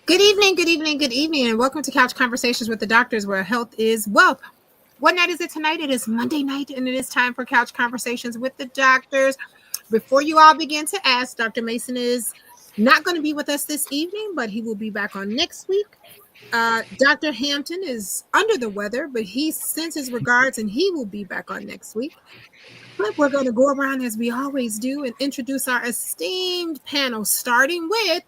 Good evening, good evening, good evening, and welcome to Couch Conversations with the Doctors, where health is wealth. What night is it tonight? It is Monday night, and it is time for Couch Conversations with the Doctors. Before you all begin to ask, Dr. Mason is not going to be with us this evening, but he will be back on next week. Dr. Hampton is under the weather, but he sends his regards, and he will be back on next week. But we're going to go around as we always do and introduce our esteemed panel, starting with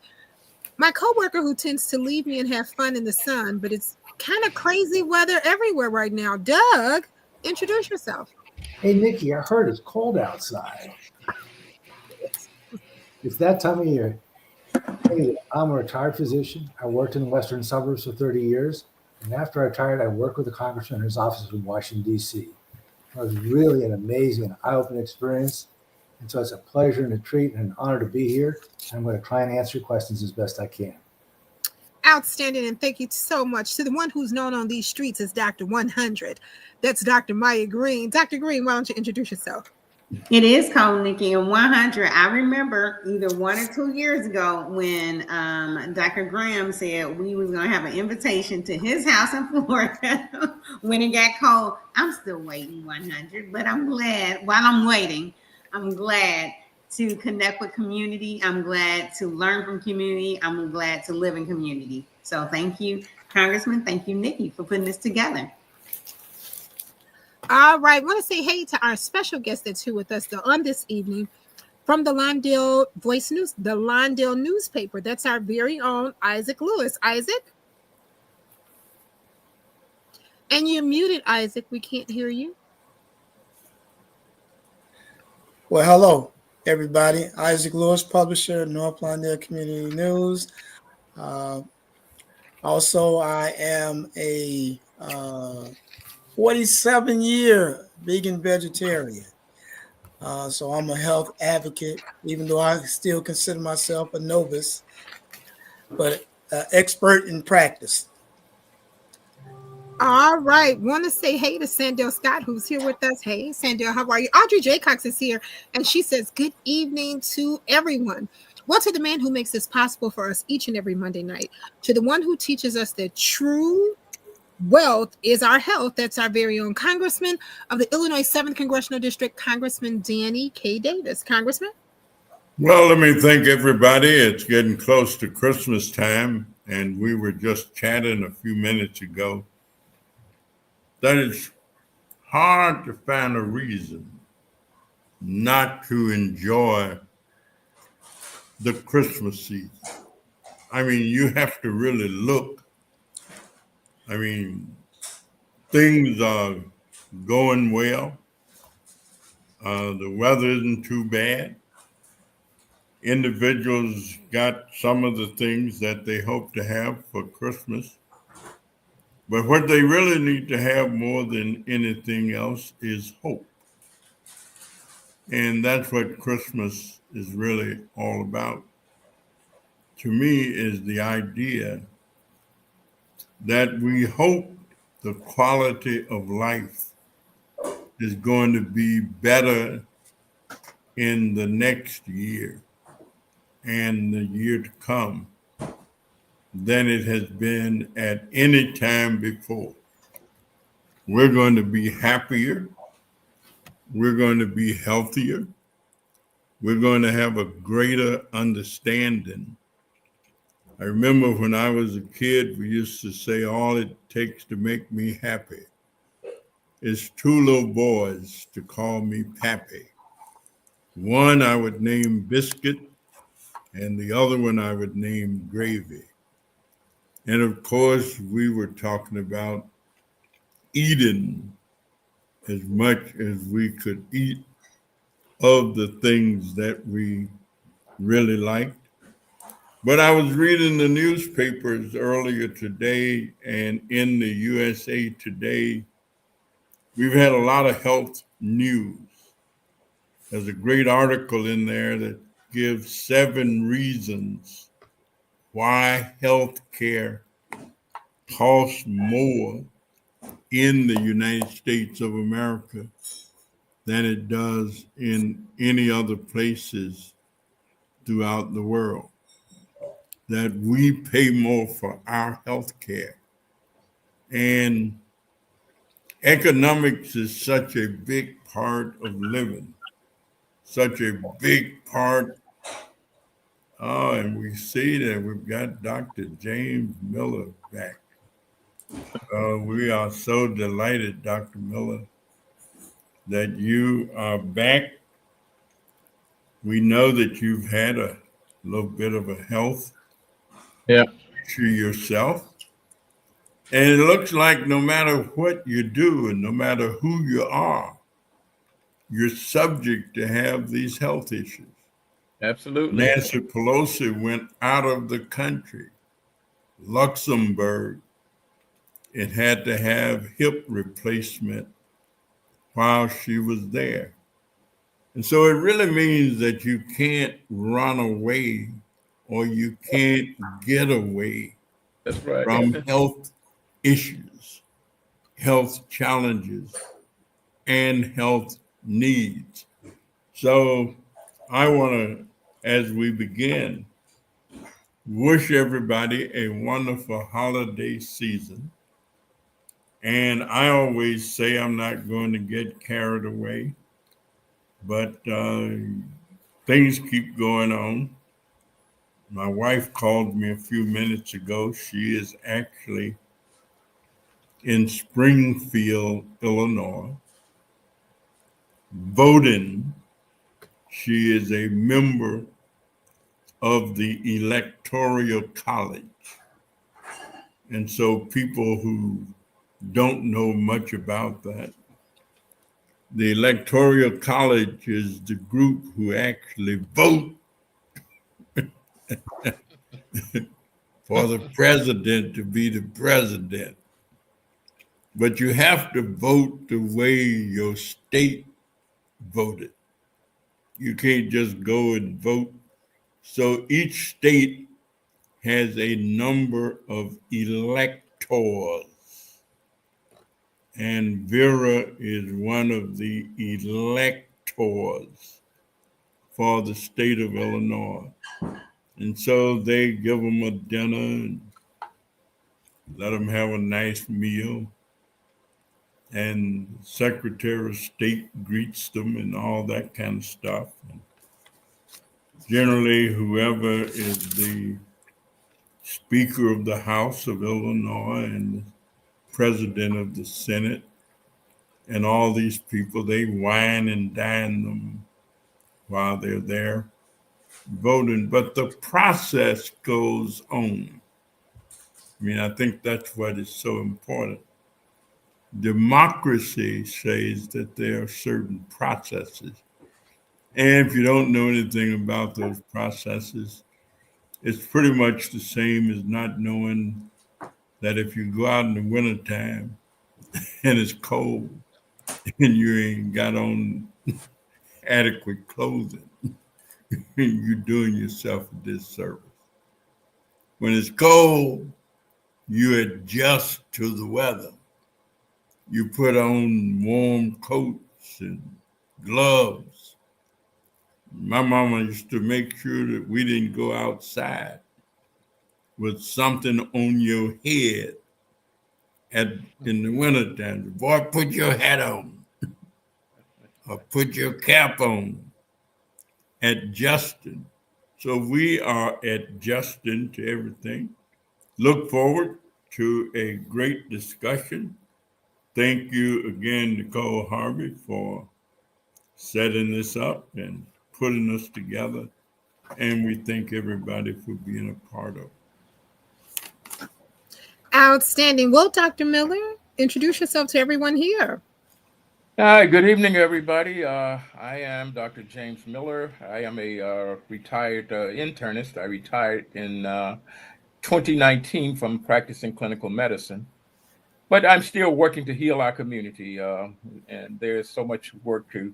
my coworker who tends to leave me and have fun in the sun, but it's kind of crazy weather everywhere right now. Doug, introduce yourself. Hey, Nikki, I heard it's cold outside. It's that time of year. Hey, I'm a retired physician. I worked in the western suburbs for 30 years. And after I retired, I worked with the congressman in his office in Washington, D.C. It was really an amazing and eye-opening experience. And so it's a pleasure and a treat and an honor to be here. I'm going to try and answer your questions as best I can. Outstanding, and thank you so much to the one who's known on these streets as Dr. 100. That's Dr. Maya Green. Dr. Green, why don't you introduce yourself? It is called Nikki and 100. I remember either 1 or 2 years ago when Dr. Graham said we was going to have an invitation to his house in Florida when it got cold. I'm still waiting 100, but I'm glad while I'm waiting, I'm glad to connect with community. I'm glad to learn from community. I'm glad to live in community. So thank you, Congressman. Thank you, Nikki, for putting this together. All right. I want to say hey to our special guest that's here with us on this evening from the Lawndale Voice News, the Lawndale newspaper. That's our very own Isaac Lewis. Isaac? And you're muted, Isaac. We can't hear you. Well, hello, everybody. Isaac Lewis, publisher, North Lawndale Community News. Also, I am a 47-year vegan vegetarian. So I'm a health advocate, even though I still consider myself a novice, but expert in practice. All right. Want to say hey to Sandell Scott, who's here with us. Hey, Sandell, how are you? Audrey Jaycox is here, and she says, good evening to everyone. Well, to the man who makes this possible for us each and every Monday night, to the one who teaches us that true wealth is our health. That's our very own Congressman of the Illinois 7th Congressional District, Congressman Danny K. Davis. Congressman? Well, let me thank everybody. It's getting close to Christmas time, and we were just chatting a few minutes ago that it's hard to find a reason not to enjoy the Christmas season. I mean, you have to really look. I mean, things are going well. The weather isn't too bad. Individuals got some of the things that they hope to have for Christmas. But what they really need to have more than anything else is hope. And that's what Christmas is really all about. To me, is the idea that we hope the quality of life is going to be better in the next year and the year to come than it has been at any time before. We're going to be happier. We're going to be healthier. We're going to have a greater understanding. I remember when I was a kid, we used to say all it takes to make me happy is 2 little boys to call me Pappy. One I would name Biscuit, and the other one I would name Gravy. And of course, we were talking about eating as much as we could eat of the things that we really liked. But I was reading the newspapers earlier today, and in the USA Today, we've had a lot of health news. There's a great article in there that gives 7 reasons why health care costs more in the United States of America than it does in any other places throughout the world. that we pay more for our health care. And economics is such a big part of living, such a big part. Oh, and we see that we've got Dr. James Miller back. We are so delighted, Dr. Miller, that you are back. We know that you've had a little bit of a health issue yourself. And it looks like no matter what you do and no matter who you are, you're subject to have these health issues. Absolutely. Nancy Pelosi went out of the country. Luxembourg, it had to have hip replacement while she was there. And so it really means that you can't run away or you can't get away That's right. from health issues, health challenges, and health needs. So I want to, as we begin, wish everybody a wonderful holiday season. And I always say I'm not going to get carried away, but things keep going on. My wife called me a few minutes ago. She is actually in Springfield, Illinois, voting. She is a member of the Electoral College. And so people who don't know much about that, the Electoral College is the group who actually vote for the president to be the president. But you have to vote the way your state voted. You can't just go and vote. So each state has a number of electors. And Vera is one of the electors for the state of Illinois. And so they give them a dinner and let them have a nice meal. And the Secretary of State greets them and all that kind of stuff. And generally, whoever is the Speaker of the House of Illinois and the President of the Senate and all these people, they wine and dine them while they're there voting. But the process goes on. I mean, I think that's what is so important. Democracy says that there are certain processes. And if you don't know anything about those processes, it's pretty much the same as not knowing that if you go out in the wintertime and it's cold and you ain't got on adequate clothing, you're doing yourself a disservice. When it's cold, you adjust to the weather. You put on warm coats and gloves. My mama used to make sure that we didn't go outside with something on your head in the wintertime. Boy, put your hat on or put your cap on. Adjusting. So we are adjusting to everything. Look forward to a great discussion. Thank you again, Nicole Harvey, for setting this up and putting us together. And we thank everybody for being a part of it. Outstanding. Well, Dr. Miller, introduce yourself to everyone here. Hi, good evening, everybody. I am Dr. James Miller. I am a retired internist. I retired in 2019 from practicing clinical medicine. But I'm still working to heal our community, and there's so much work to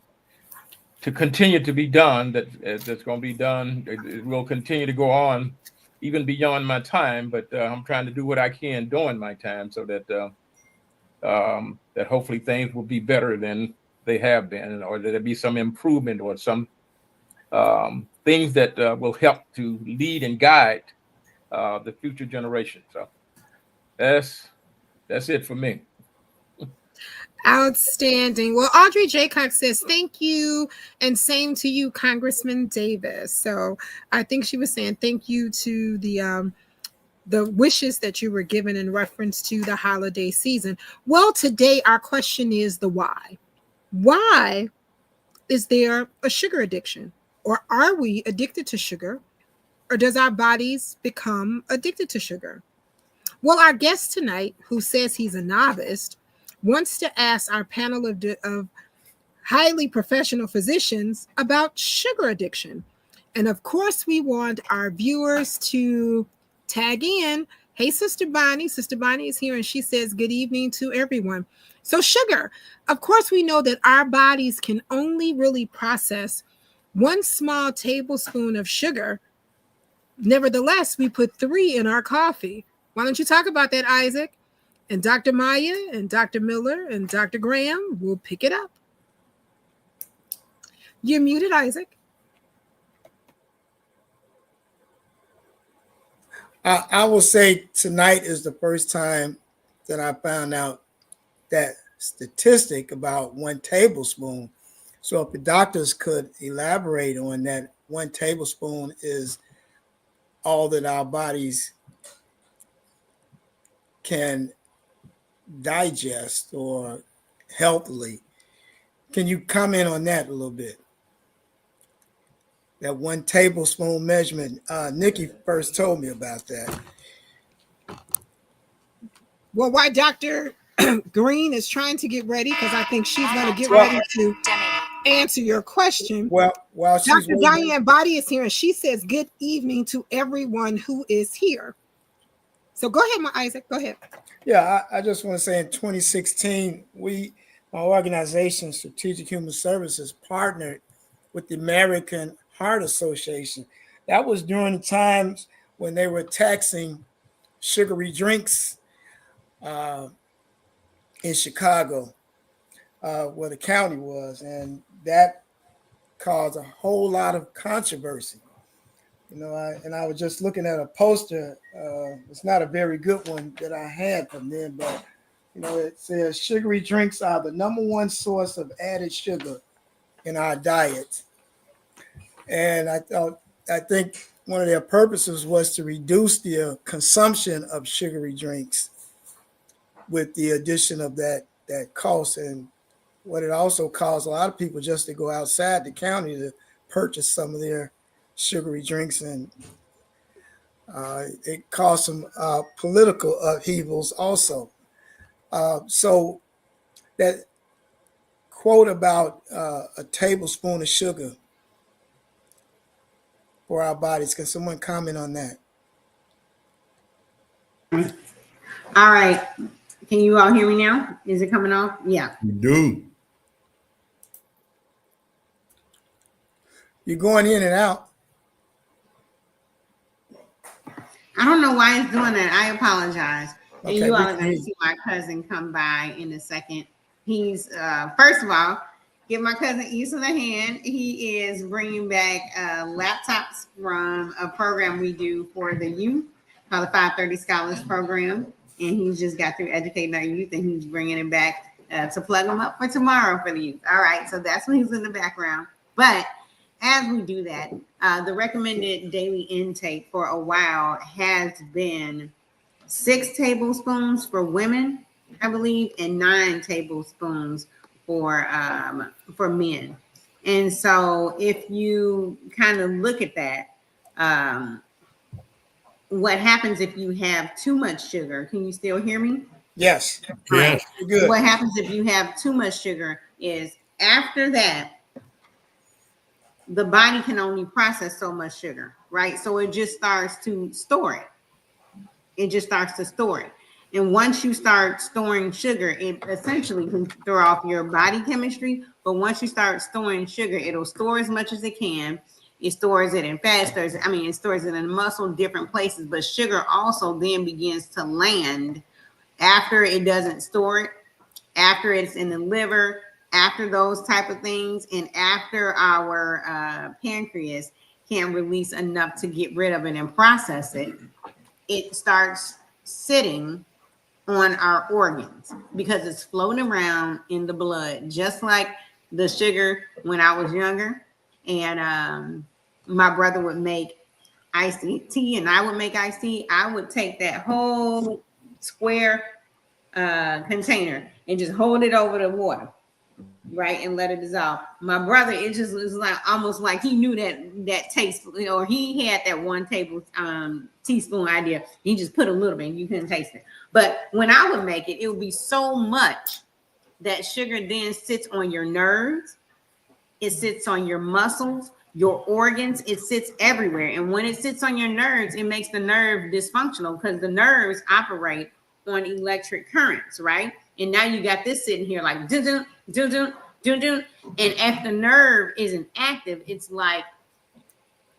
continue to be done that's going to be done. It will continue to go on even beyond my time, but I'm trying to do what I can during my time so that that hopefully things will be better than they have been, or that there'll be some improvement or some things that will help to lead and guide the future generation. So that's it for me. Outstanding. Well, Audrey Jaycock says, thank you. And same to you, Congressman Davis. So I think she was saying thank you to the wishes that you were given in reference to the holiday season. Well, today our question is the why. Why is there a sugar addiction? Or are we addicted to sugar? Or does our bodies become addicted to sugar? Well, our guest tonight, who says he's a novice, wants to ask our panel of highly professional physicians about sugar addiction. And of course, we want our viewers to tag in. Hey, Sister Bonnie. Sister Bonnie is here and she says, good evening to everyone. So, sugar, of course, we know that our bodies can only really process 1 small tablespoon of sugar. Nevertheless, we put 3 in our coffee. Why don't you talk about that, Isaac? And Dr. Maya and Dr. Miller and Dr. Graham will pick it up. You're muted, Isaac. I will say tonight is the first time that I found out that statistic about 1 tablespoon. So if the doctors could elaborate on that, 1 tablespoon is all that our bodies can digest or healthily. Can you comment on that a little bit? That 1 tablespoon measurement. Nikki first told me about that. Well, why Dr. Green is trying to get ready, because I think she's going to get ready to answer your question. Well, while she's Dr. Diane Body is here, and she says, good evening to everyone who is here. So go ahead, my Isaac. Go ahead. Yeah, I just want to say in 2016, my organization, Strategic Human Services, partnered with the American Heart Association. That was during the times when they were taxing sugary drinks in Chicago, where the county was, and that caused a whole lot of controversy. I was just looking at a poster. It's not a very good one that I had from them, but it says sugary drinks are the #1 source of added sugar in our diet. And I think one of their purposes was to reduce the consumption of sugary drinks with the addition of that cost. And what it also caused a lot of people just to go outside the county to purchase some of their sugary drinks, and it caused some political upheavals also. So that quote about a tablespoon of sugar for our bodies, can someone comment on that? All right. Can you all hear me now? Is it coming off? Yeah. You do. You're going in and out. I don't know why it's doing that. I apologize. Okay, and you all are going to see my cousin come by in a second. He's, first of all, give my cousin Issa a hand. He is bringing back laptops from a program we do for the youth called the 530 Scholars Program. And he's just got through educating our youth, and he's bringing it back to plug them up for tomorrow for the youth. All right, so that's when he's in the background. But as we do that, the recommended daily intake for a while has been 6 tablespoons for women, I believe, and 9 tablespoons for men. And so if you kind of look at that, what happens if you have too much sugar? Can you still hear me? Yes. Yes. Good. What happens if you have too much sugar is after that, the body can only process so much sugar, right? So it just starts to store it. It just starts to store it. And once you start storing sugar, it essentially can throw off your body chemistry. But once you start storing sugar, it'll store as much as it can. It stores it in fat, it stores it in muscle, different places. But sugar also then begins to land after it doesn't store it, after it's in the liver, after those type of things, and after our pancreas can't release enough to get rid of it and process it. it starts sitting on our organs because it's floating around in the blood, just like the sugar when I was younger. And my brother would make iced tea and I would make iced tea. I would take that whole square container and just hold it over the water, right, and let it dissolve. My brother, it just was like almost like he knew that taste, or he had that one teaspoon idea. He just put a little bit, and you couldn't taste it. But when I would make it, it would be so much that sugar then sits on your nerves, it sits on your muscles, your organs, it sits everywhere. And when it sits on your nerves, it makes the nerve dysfunctional because the nerves operate on electric currents, right? And now you got this sitting here like dun dun dun dun dun dun. And if the nerve isn't active, it's like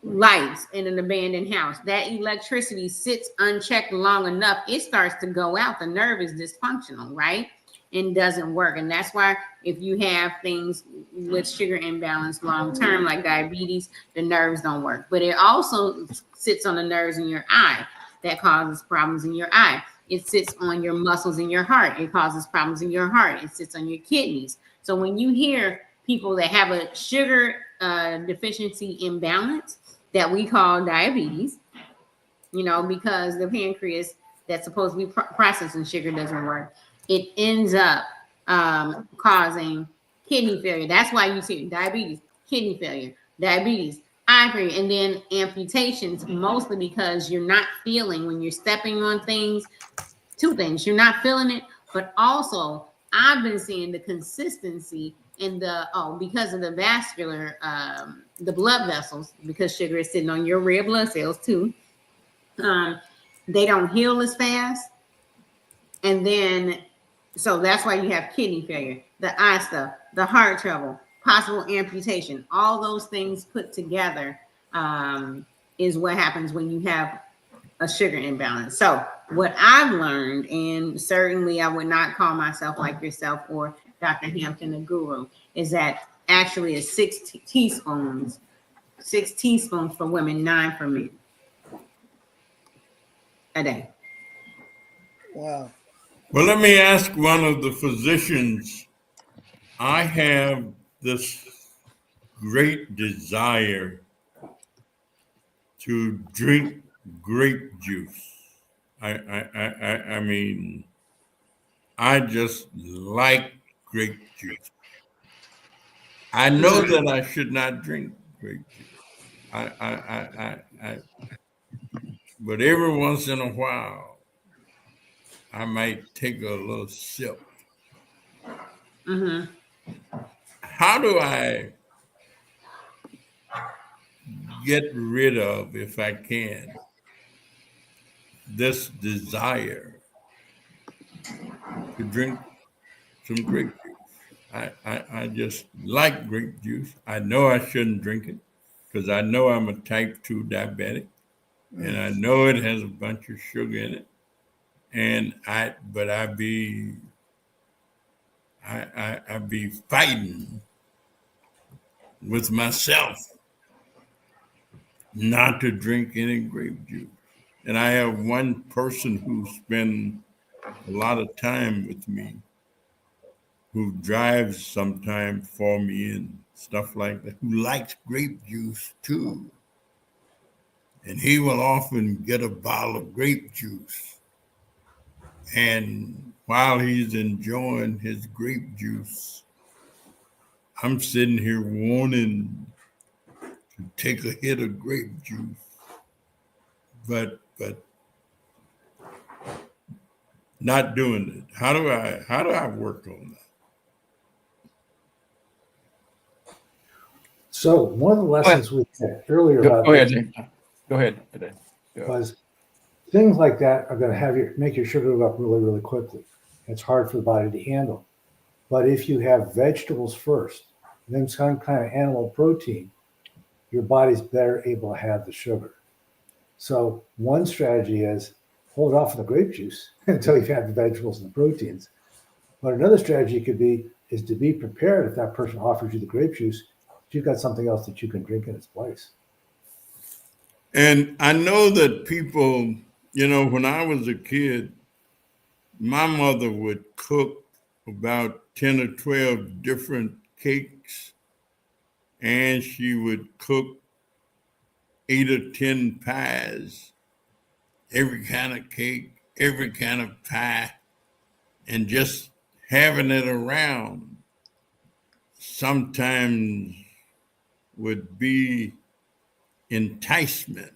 lights in an abandoned house. That electricity sits unchecked long enough, it starts to go out. The nerve is dysfunctional, right? And doesn't work. And that's why if you have things with sugar imbalance long term, like diabetes, the nerves don't work. But it also sits on the nerves in your eye that causes problems in your eye. It sits on your muscles in your heart. It causes problems in your heart. It sits on your kidneys. So when you hear people that have a sugar deficiency imbalance that we call diabetes, because the pancreas that's supposed to be processing sugar doesn't work, it ends up causing kidney failure. That's why you see diabetes, kidney failure, diabetes, eye failure, and then amputations, mostly because you're not feeling when you're stepping on things. Two things, you're not feeling it, but also I've been seeing the consistency in because of the vascular, the blood vessels, because sugar is sitting on your red blood cells too. They don't heal as fast. And then, so that's why you have kidney failure, the eye stuff, the heart trouble, possible amputation, all those things put together is what happens when you have a sugar imbalance. So what I've learned, and certainly I would not call myself like yourself or Dr. Hampton a guru, is that actually it's 6 teaspoons for women, 9 for men a day. Wow. Well, let me ask one of the physicians. I have this great desire to drink grape juice. I mean, I just like grape juice. I know that I should not drink grape juice. But every once in a while, I might take a little sip. Mm-hmm. How do I get rid of, if I can, this desire to drink some grape juice? I just like grape juice. I know I shouldn't drink it because I know I'm a type 2 diabetic and I know it has a bunch of sugar in it. And I be fighting with myself not to drink any grape juice. And I have one person who spends a lot of time with me, who drives sometime for me and stuff like that, who likes grape juice too. And he will often get a bottle of grape juice. And while he's enjoying his grape juice, I'm sitting here wanting to take a hit of grape juice, but not doing it. How do I work on that? So one of the lessons we had earlier about Go ahead, Jim. Go ahead. was things like that are going to make your sugar go up really, really quickly. It's hard for the body to handle. But if you have vegetables first, then some kind of animal protein, your body's better able to have the sugar. So one strategy is hold off on the grape juice until you've had the vegetables and the proteins. But another strategy is to be prepared if that person offers you the grape juice, you've got something else that you can drink in its place. And I know that people, when I was a kid, my mother would cook about 10 or 12 different cakes, and she would cook 8 or 10 pies, every kind of cake, every kind of pie, and just having it around sometimes would be enticement.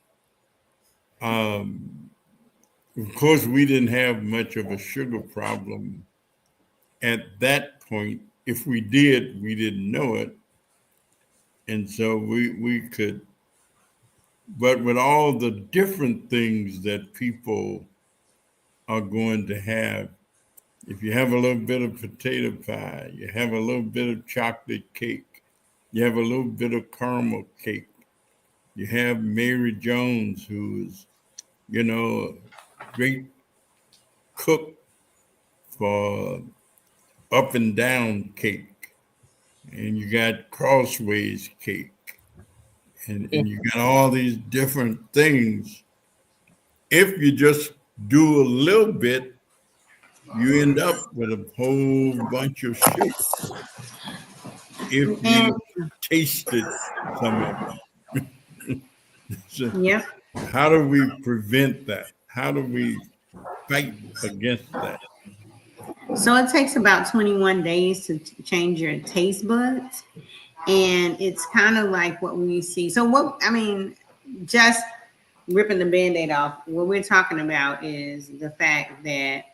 Of course, we didn't have much of a sugar problem at that point. If we did, we didn't know it. And so we could, but with all the different things that people are going to have, if you have a little bit of potato pie, you have a little bit of chocolate cake, you have a little bit of caramel cake, you have Mary Jones, who is, a great cook for up and down cake, and you got crossways cake, and you got all these different things. If you just do a little bit, you end up with a whole bunch of sugar if And you tasted some of it. So yep. how do we prevent that? How do we fight against that? So it takes about 21 days to change your taste buds. And it's kind of like what we see. So just ripping the Band-Aid off, what we're talking about is the fact that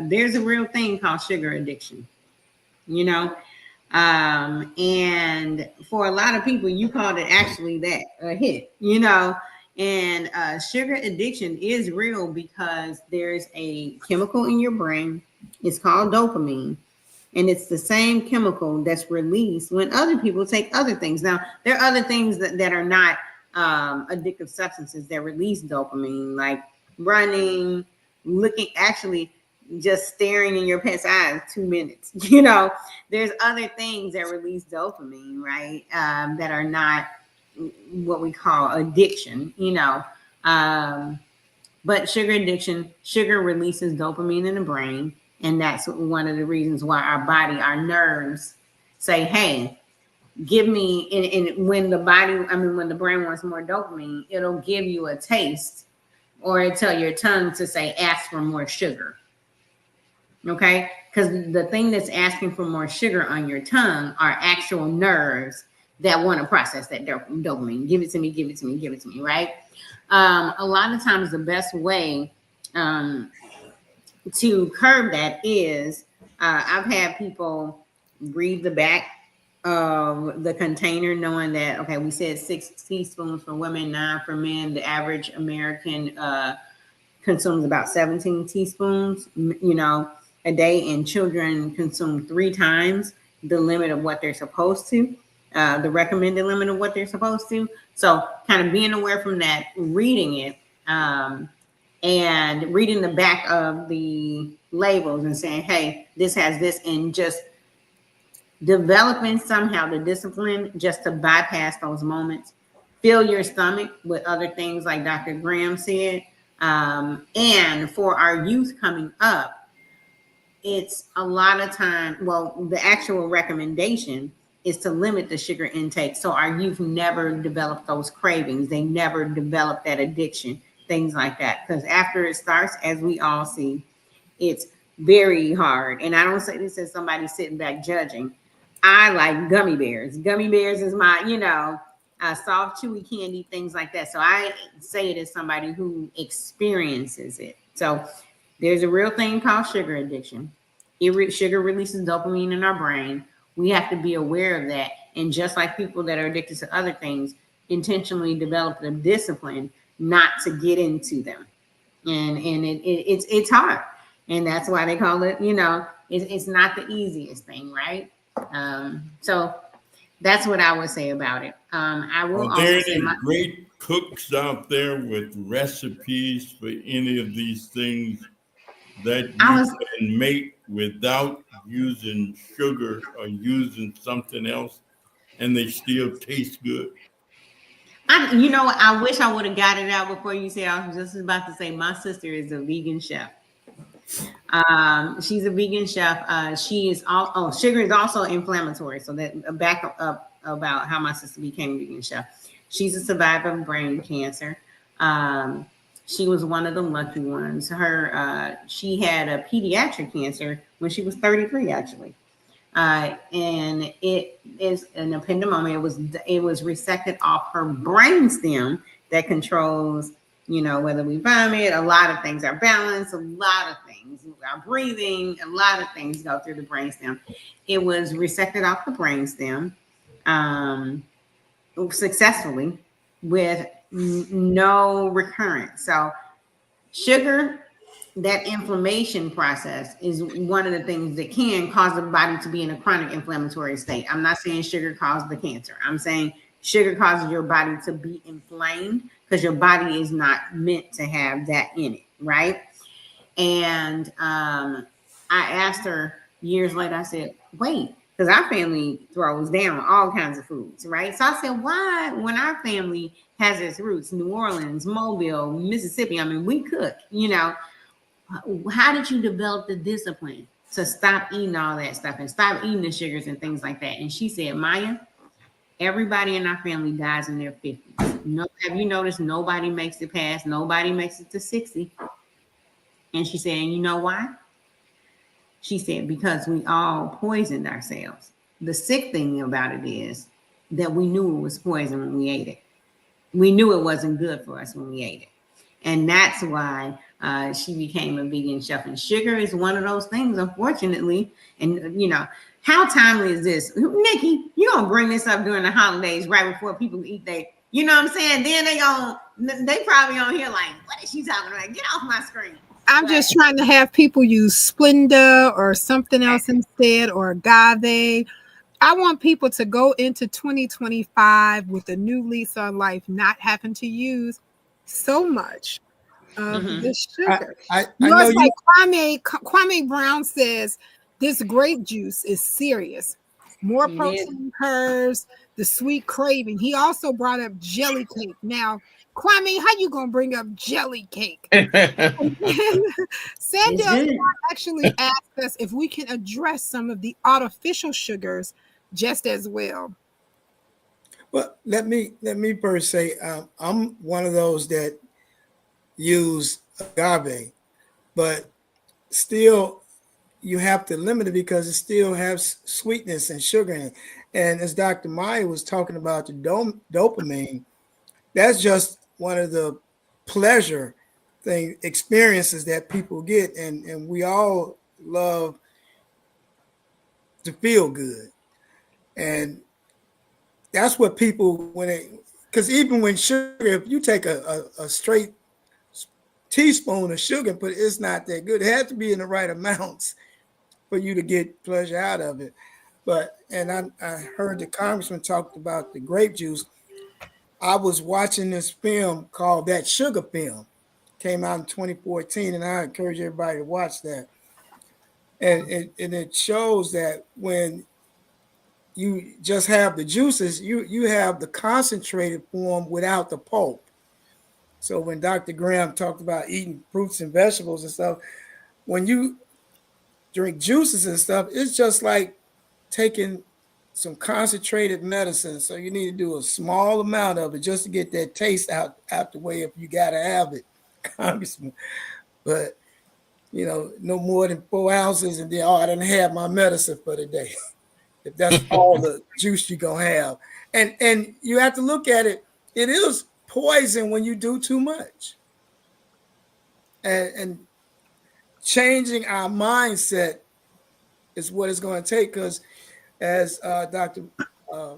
there's a real thing called sugar addiction, and for a lot of people, you called it actually that, a hit, and sugar addiction is real because there's a chemical in your brain. It's called dopamine. And it's the same chemical that's released when other people take other things. Now, there are other things that are not addictive substances that release dopamine, like running, looking, actually just staring in your pet's eyes 2 minutes. There's other things that release dopamine, right? That are not what we call addiction, but sugar addiction, sugar releases dopamine in the brain. And that's one of the reasons why our body, our nerves say, hey, give me, and when the brain wants more dopamine, it'll give you a taste, or it'll tell your tongue to say, ask for more sugar. Okay? Because the thing that's asking for more sugar on your tongue are actual nerves that want to process that dopamine. Give it to me, give it to me, give it to me, right? A lot of times the best way to curb that is I've had people read the back of the container, knowing that, okay, we said 6 teaspoons for women, 9 for men. The average American consumes about 17 teaspoons, a day, and children consume 3 times the limit of what they're supposed to, the recommended limit of what they're supposed to. So kind of being aware from that, reading it, and reading the back of the labels and saying, hey, this has this, and just developing somehow the discipline just to bypass those moments. Fill your stomach with other things, like Dr. Graham said. And for our youth coming up, it's a lot of time, well, the actual recommendation is to limit the sugar intake so our youth never develop those cravings. They never develop that addiction, things like that. Because after it starts, as we all see, it's very hard. And I don't say this as somebody sitting back judging. I like gummy bears. Gummy bears is my, soft, chewy candy, things like that. So I say it as somebody who experiences it. So there's a real thing called sugar addiction. Sugar releases dopamine in our brain. We have to be aware of that. And just like people that are addicted to other things, intentionally develop the discipline not to get into them. And it's hard. And that's why they call it, it's not the easiest thing, right? So that's what I would say about it. I will Are there also say any great cooks out there with recipes for any of these things that you can make without using sugar or using something else, and they still taste good? I wish I would have got it out before you said. I was just about to say my sister is a vegan chef. She's a vegan chef. She is sugar is also inflammatory. So that back up about how my sister became a vegan chef. She's a survivor of brain cancer. She was one of the lucky ones. She had a pediatric cancer when she was 33, actually. And it is an ependymoma. It was resected off her brain stem that controls, whether we vomit, a lot of things, our balance, a lot of things, our breathing, a lot of things go through the brain stem. It was resected off the brain stem successfully with no recurrence. So sugar, that inflammation process is one of the things that can cause the body to be in a chronic inflammatory state. I'm not saying sugar caused the cancer. I'm saying sugar causes your body to be inflamed because your body is not meant to have that in it, right? And I asked her years later, I said, wait, because our family throws down all kinds of foods, right? So I said, why, when our family has its roots, New Orleans, Mobile, Mississippi, I mean, we cook, how did you develop the discipline to stop eating all that stuff and stop eating the sugars and things like that? And she said, Maya, everybody in our family dies in their 50s. No, have you noticed nobody makes it past? Nobody makes it to 60. And she said, and you know why? She said, because we all poisoned ourselves. The sick thing about it is that we knew it was poison when we ate it. We knew it wasn't good for us when we ate it. And that's why she became a vegan chef. And sugar is one of those things, unfortunately. And, how timely is this? Nikki, you're going to bring this up during the holidays right before people eat their, you know what I'm saying? Then they probably on here like, what is she talking about? Get off my screen. I'm just trying to have people use Splenda or something else instead, or agave. I want people to go into 2025 with a new lease on life, not having to use so much of the sugar. I know it's like Kwame Brown says, this grape juice is serious. More protein curves, the sweet craving. He also brought up jelly cake. Now, Kwame, how you gonna bring up jelly cake? Sandel actually asked us if we can address some of the artificial sugars just as well. Well, let me first say I'm one of those that use agave, but still you have to limit it because it still has sweetness and sugar in it. And as Dr. Maya was talking about the dopamine, that's just one of the pleasure experiences that people get, and we all love to feel good. And that's what people, because even when sugar, if you take a straight teaspoon of sugar, but it's not that good. It has to be in the right amounts for you to get pleasure out of it. And I heard the congressman talked about the grape juice. I was watching this film called That Sugar Film. Came out in 2014, and I encourage everybody to watch that. And it shows that when you just have the juices, you have the concentrated form without the pulp. So when Dr. Graham talked about eating fruits and vegetables and stuff, when you drink juices and stuff, it's just like taking some concentrated medicine. So you need to do a small amount of it just to get that taste out the way if you got to have it, Congressman. But, no more than 4 ounces and then, I didn't have my medicine for the day. If that's all the juice you're going to have. And you have to look at it. It is poison when you do too much. And changing our mindset is what it's going to take, because as Dr.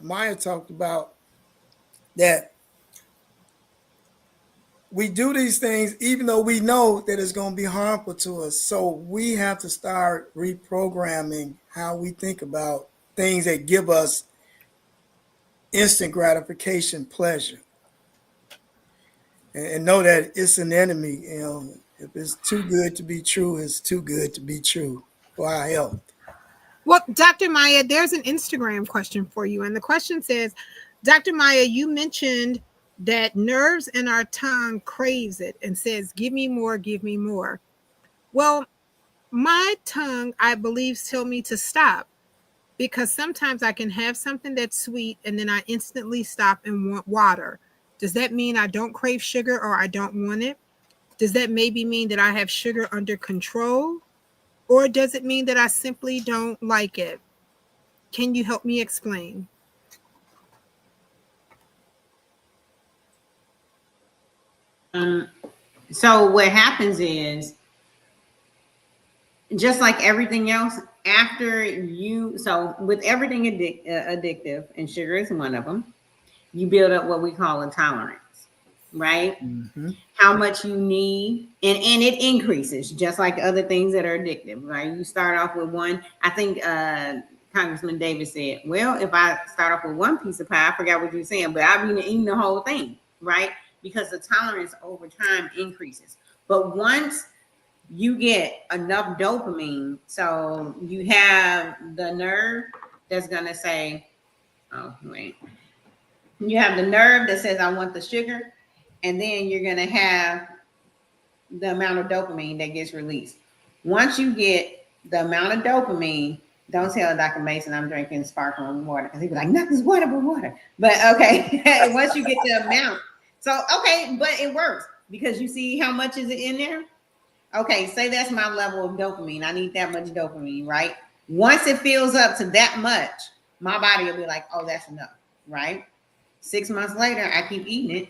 Maya talked about, that we do these things even though we know that it's going to be harmful to us. So we have to start reprogramming how we think about things that give us instant gratification, pleasure, and know that it's an enemy. If it's too good to be true, it's too good to be true for our health. Well, Dr. Maya, there's an Instagram question for you. And the question says, Dr. Maya, you mentioned that nerves in our tongue craves it and says, give me more, give me more. Well, my tongue, I believe, tell me to stop, because sometimes I can have something that's sweet and then I instantly stop and want water. Does that mean I don't crave sugar or I don't want it? Does that maybe mean that I have sugar under control? Or does it mean that I simply don't like it? Can you help me explain? So what happens is, just like everything else, after you, so with everything addictive, and sugar is one of them, you build up what we call a tolerance, right? Mm-hmm. How much you need, and it increases just like other things that are addictive, right? You start off with one. I think Congressman Davis said, well, if I start off with one piece of pie, I forgot what you were saying, but I've been eating the whole thing, right? Because the tolerance over time increases. But once you get enough dopamine, so you have the nerve that's going to say, oh, wait. You have the nerve that says, I want the sugar. And then you're going to have the amount of dopamine that gets released. Once you get the amount of dopamine, don't tell Dr. Mason I'm drinking sparkling water, because he'd be like, nothing's water but water. But okay, once you get the amount. So, okay, but it works, because you see how much is it in there? Okay, say that's my level of dopamine. I need that much dopamine, right? Once it fills up to that much, my body will be like, oh, that's enough, right? 6 months later, I keep eating it.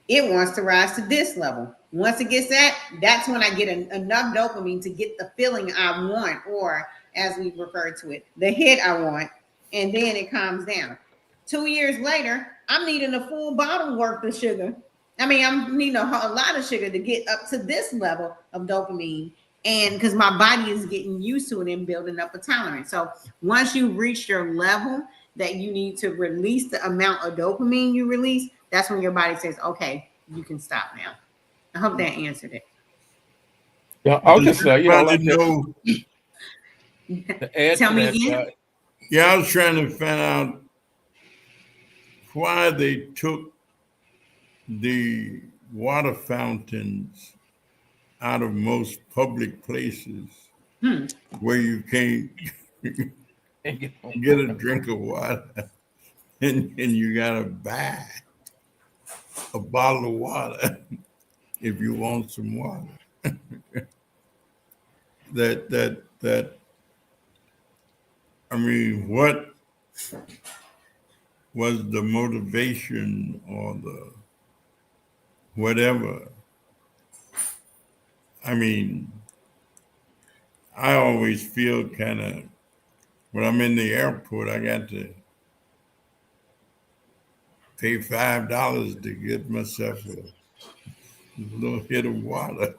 It wants to rise to this level. Once it gets that, that's when I get enough dopamine to get the feeling I want, or as we refer to it, the hit I want, and then it calms down. 2 years later, I'm needing a full bottle worth of sugar. I mean, I'm needing a lot of sugar to get up to this level of dopamine, and because my body is getting used to it and building up a tolerance. So once you reach your level that you need to release the amount of dopamine you release, that's when your body says, okay, you can stop now. I hope that answered it. Yeah, I'll just Probably know. add Tell to me that. again. Yeah, I was trying to find out why they took the water fountains out of most public places where you can't get a drink of water, and you gotta buy a bottle of water if you want some water. that I mean, what was the motivation or the whatever? I mean, I always feel kind of, when I'm in the airport, I got to pay $5 to get myself a little hit of water.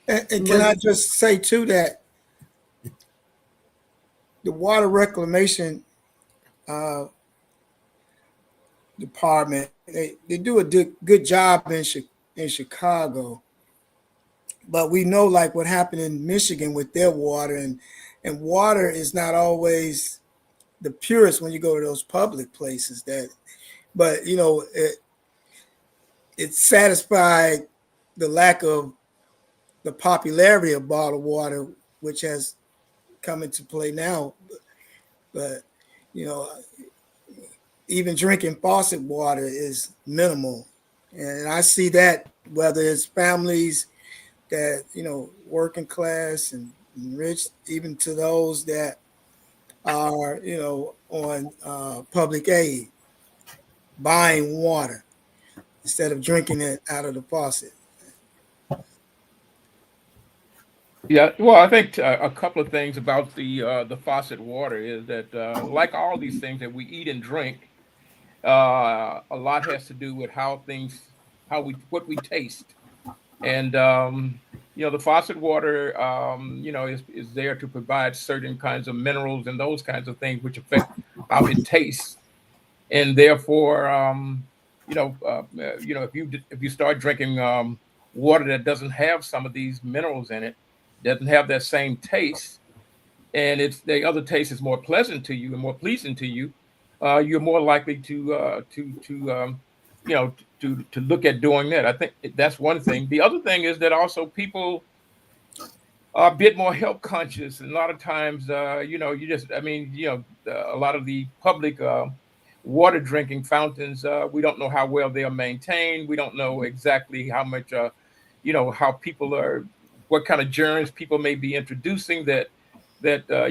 And can I just say too that the water reclamation uh, department, they do a good job in Chicago, but we know like what happened in Michigan with their water, and water is not always the purest when you go to those public places. But it satisfied the lack of the popularity of bottled water, which has come into play now. But even drinking faucet water is minimal, and I see that whether it's families that working class and rich, even to those that are on public aid, buying water instead of drinking it out of the faucet. Yeah, well, I think a couple of things about the faucet water is that, like all these things that we eat and drink, a lot has to do with what we taste, and the faucet water, is there to provide certain kinds of minerals and those kinds of things which affect how it tastes, and therefore, if you start drinking water that doesn't have some of these minerals in it, doesn't have that same taste, and the other taste is more pleasant to you and more pleasing to you, you're more likely to to look at doing that. I think that's one thing. The other thing is that also people are a bit more health conscious, and a lot of times, a lot of the public water drinking fountains, we don't know how well they are maintained. We don't know exactly how much, how people are, what kind of germs people may be introducing that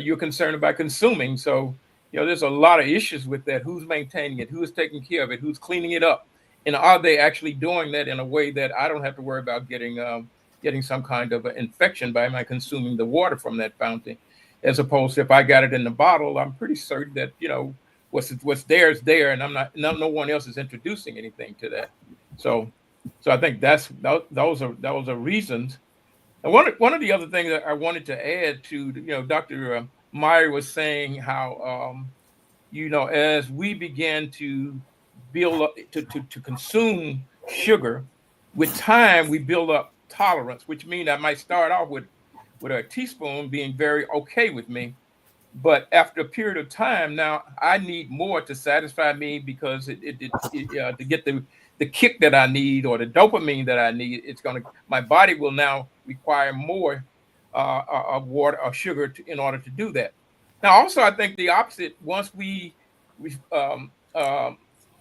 you're concerned about consuming. So, there's a lot of issues with that. Who's maintaining it? Who is taking care of it? Who's cleaning it up? And are they actually doing that in a way that I don't have to worry about getting some kind of an infection by my consuming the water from that fountain, as opposed to if I got it in the bottle, I'm pretty certain that what's there is there, and no one else is introducing anything to that. So I think those are reasons. And one of the other things that I wanted to add to, Dr. Meyer was saying how as we begin to build up to consume sugar, with time we build up tolerance, which means I might start off with a teaspoon being very okay with me, but after a period of time, now I need more to satisfy me, because to get the kick that I need, or the dopamine that I need, my body will now require more of water or sugar in order to do that. Now, also, I think the opposite. Once we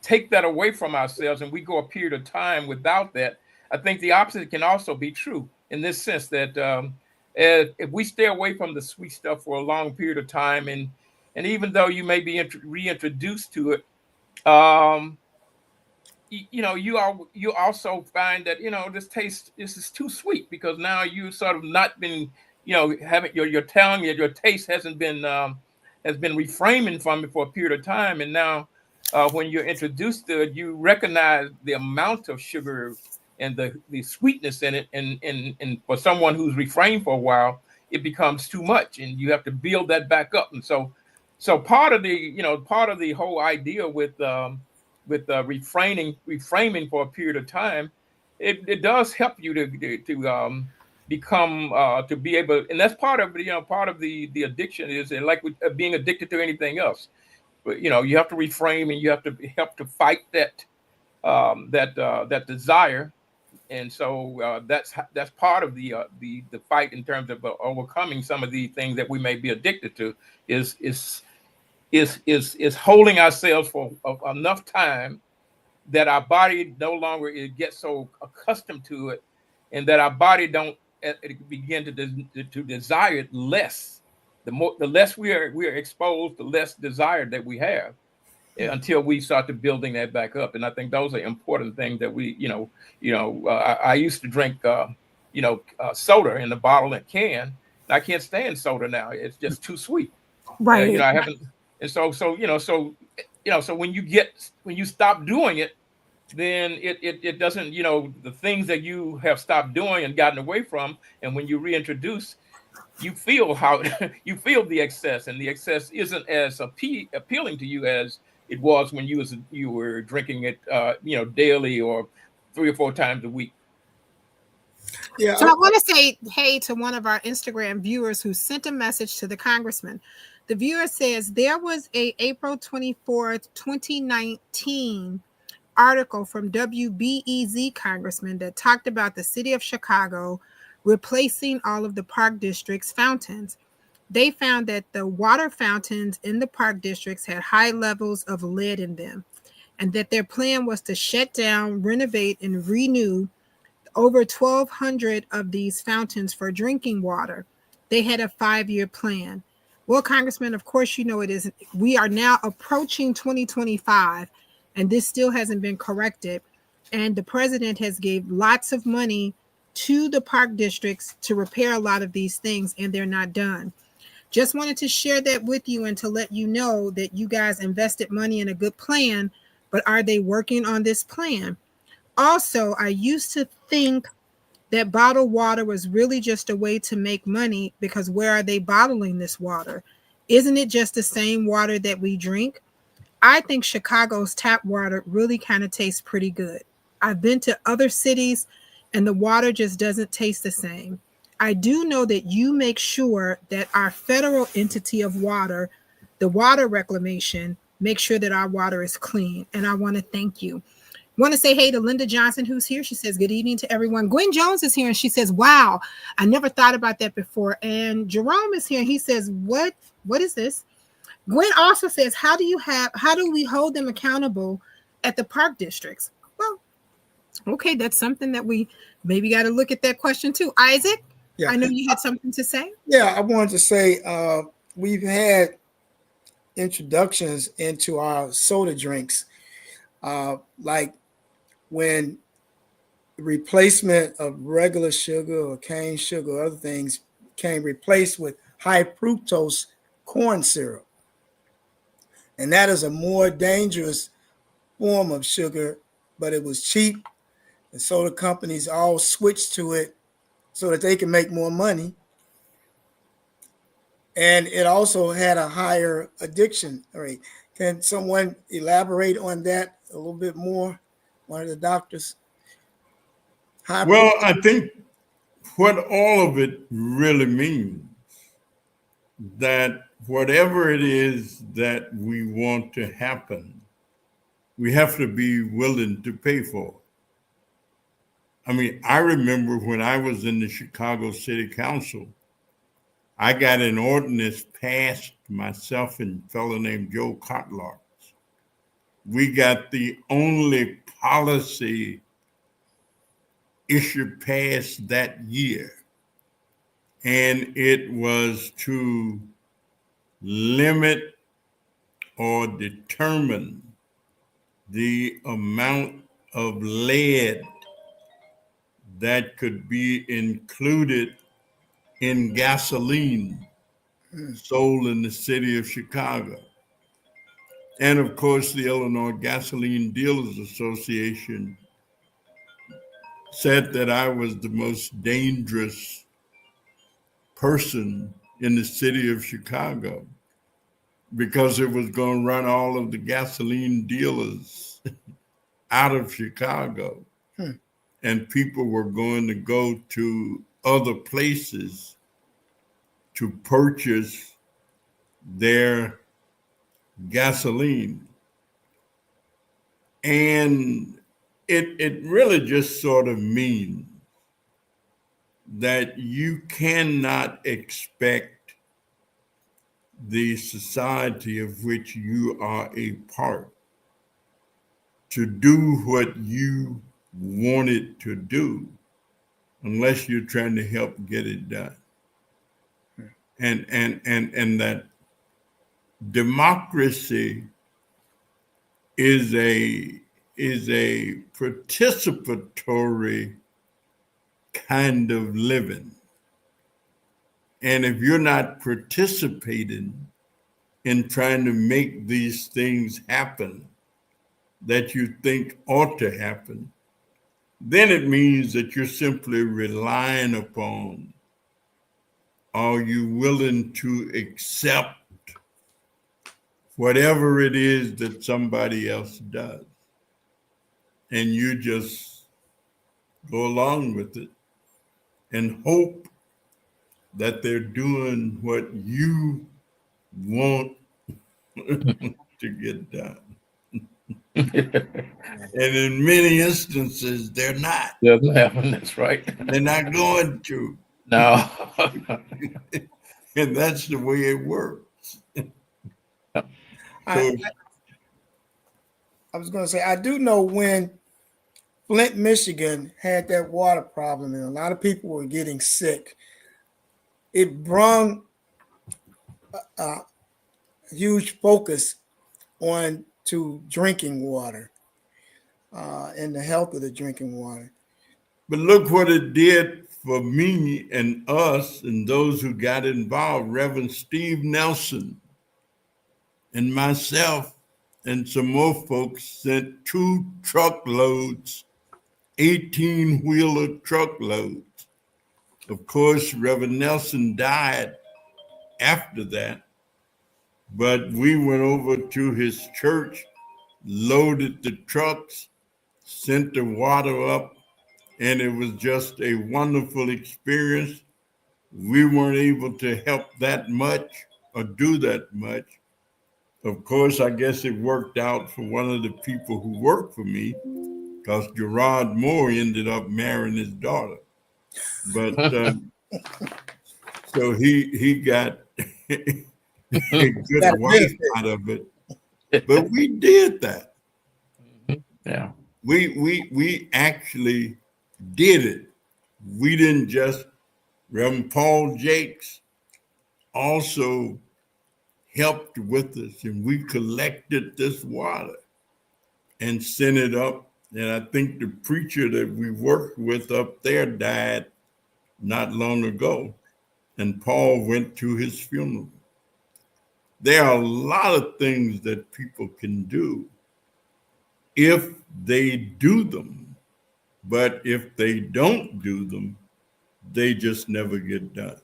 take that away from ourselves and we go a period of time without that, I think the opposite can also be true, in this sense that if we stay away from the sweet stuff for a long period of time, and even though you may be reintroduced to it, you also find that this is too sweet, because now you sort of not been having your tongue, your taste hasn't been has been reframing from it for a period of time, and now when you're introduced to it, you recognize the amount of sugar and the sweetness in it, and for someone who's refrained for a while, it becomes too much, and you have to build that back up. And so part of the whole idea with reframing for a period of time, it does help you to become to be able, and that's part of the addiction, is like with being addicted to anything else. But you have to reframe, and you have to help to fight that desire. And so that's part of the fight, in terms of overcoming some of the things that we may be addicted to, is holding ourselves for enough time that our body no longer gets so accustomed to it, and that our body don't begin to desire it less. The less we are exposed, the less desire that we have, until we start to building that back up. And I think those are important things that we, I used to drink, soda in the bottle and can. And I can't stand soda now. It's just too sweet. Right. I haven't. And so when you stop doing it, then it doesn't, the things that you have stopped doing and gotten away from, and when you reintroduce, you feel you feel the excess, and the excess isn't as appealing to you as it was when you were drinking it, daily or 3 or 4 times a week. Yeah. So I want to say hey to one of our Instagram viewers who sent a message to the congressman. The viewer says there was a April 24th, 2019 article from WBEZ congressman that talked about the city of Chicago replacing all of the park district's fountains. They found that the water fountains in the park districts had high levels of lead in them, and that their plan was to shut down, renovate, and renew over 1,200 of these fountains for drinking water. They had a 5-year plan. Well, Congressman, of course, it isn't. We are now approaching 2025, and this still hasn't been corrected. And the president has gave lots of money to the park districts to repair a lot of these things, and they're not done. Just wanted to share that with you and to let you know that you guys invested money in a good plan, but are they working on this plan? Also, I used to think that bottled water was really just a way to make money, because where are they bottling this water? Isn't it just the same water that we drink? I think Chicago's tap water really kind of tastes pretty good. I've been to other cities and the water just doesn't taste the same. I do know that you make sure that our federal entity of water, the water reclamation, make sure that our water is clean. And I want to thank you. Want to say hey to Linda Johnson, who's here. She says, good evening to everyone. Gwen Jones is here, and she says, wow, I never thought about that before. And Jerome is here, and he says, what is this? Gwen also says, how do we hold them accountable at the park districts? Well, okay, that's something that we maybe got to look at that question too. Isaac, Yeah. I know you had something to say. Yeah, I wanted to say we've had introductions into our soda drinks, like when the replacement of regular sugar or cane sugar or other things became replaced with high fructose corn syrup. And that is a more dangerous form of sugar, but it was cheap. And soda companies all switched to it so that they can make more money. And it also had a higher addiction rate. Can someone elaborate on that a little bit more? One of the doctors? Well, I think what all of it really means, that whatever it is that we want to happen, we have to be willing to pay for it. I mean, I remember when I was in the Chicago City Council, I got an ordinance passed, myself and a fellow named Joe Cotlarks. We got the only policy issue passed that year, and it was to limit or determine the amount of lead that could be included in gasoline sold in the city of Chicago. And of course, the Illinois Gasoline Dealers Association said that I was the most dangerous person in the city of Chicago because it was going to run all of the gasoline dealers out of Chicago. And people were going to go to other places to purchase their gasoline. And it really just sort of means that you cannot expect the society of which you are a part to do what you want it to do unless you're trying to help get it done. And that democracy is a participatory kind of living. And if you're not participating in trying to make these things happen that you think ought to happen, then it means that you're simply relying upon, are you willing to accept whatever it is that somebody else does? And you just go along with it and hope that they're doing what you want to get done. And in many instances, they're not. Doesn't happen. That's right. They're not going to. No. And that's the way it works. I was going to say, I do know when Flint, Michigan had that water problem and a lot of people were getting sick, it brought a huge focus on to drinking water and the health of the drinking water. But look what it did for me and us and those who got involved. Reverend Steve Nelson and myself and some more folks sent 2 truckloads, 18-wheeler truckloads. Of course, Reverend Nelson died after that, but we went over to his church, loaded the trucks, sent the water up, and it was just a wonderful experience. We weren't able to help that much or do that much. Of course, I guess it worked out for one of the people who worked for me because Gerard Moore ended up marrying his daughter. But so he got a good Got a wife benefit. out of it. But we did that. Yeah. We actually did it. We didn't just. Reverend Paul Jakes also helped with us, and we collected this water and sent it up. And I think the preacher that we worked with up there died not long ago, and Paul went to his funeral. There are a lot of things that people can do if they do them, but if they don't do them, they just never get done.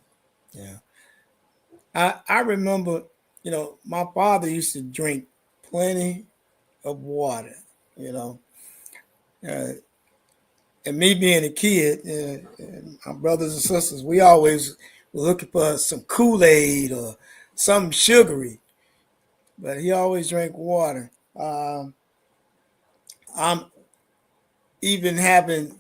Yeah. I remember, my father used to drink plenty of water, you know. Uh, and me being a kid, and my brothers and sisters, we always were looking for some Kool-Aid or something sugary, but he always drank water. I'm even having,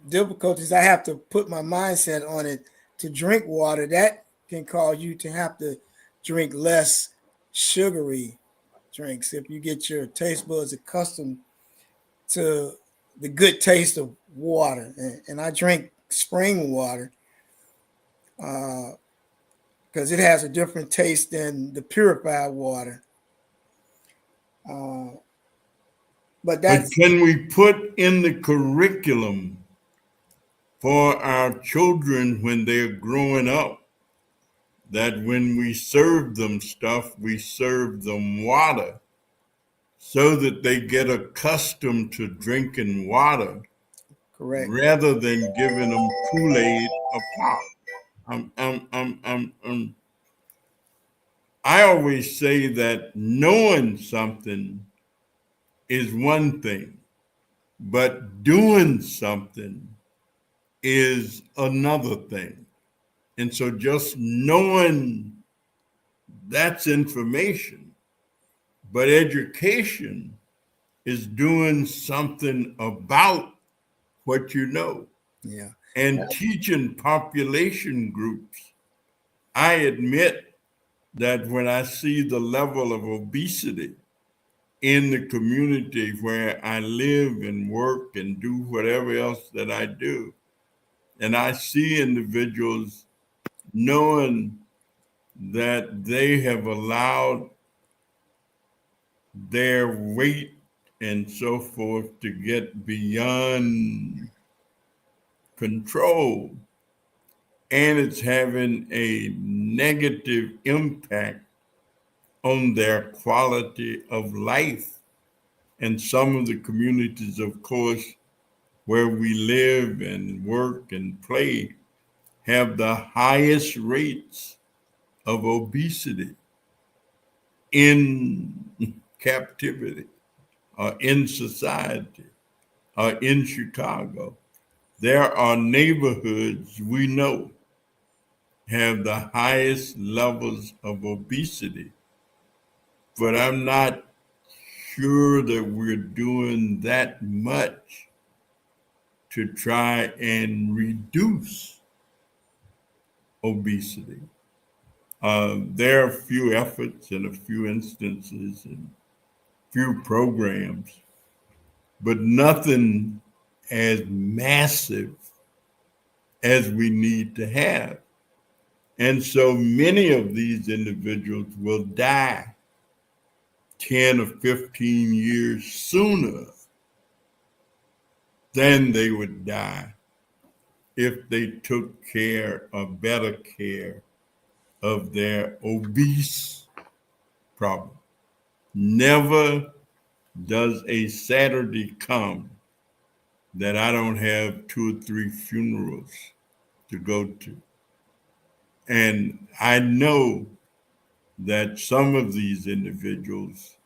difficulties. I have to put my mindset on it to drink water. That can cause you to have to drink less sugary drinks if you get your taste buds accustomed to the good taste of water. And I drink spring water because it has a different taste than the purified water. But But that's can we put in the curriculum for our children when they're growing up that when we serve them stuff, we serve them water so that they get accustomed to drinking water correct. rather than giving them Kool-Aid or pop? I always say that knowing something is one thing, but doing something is another thing. And so just knowing that's information, but education is doing something about what you know Yeah. and teaching population groups. I admit that when I see the level of obesity in the community where I live and work and do whatever else that I do, and I see individuals knowing that they have allowed their weight and so forth to get beyond control, and it's having a negative impact on their quality of life. And some of the communities, of course, where we live and work and play have the highest rates of obesity in captivity or in society or in Chicago. There are neighborhoods we know have the highest levels of obesity, but I'm not sure that we're doing that much to try and reduce obesity. There are a few efforts and a few instances and few programs, but nothing as massive as we need to have. And so many of these individuals will die 10 or 15 years sooner than they would die if they took care or better care of their obese problem. Never does a Saturday come that I don't have 2 or 3 funerals to go to. And I know that some of these individuals,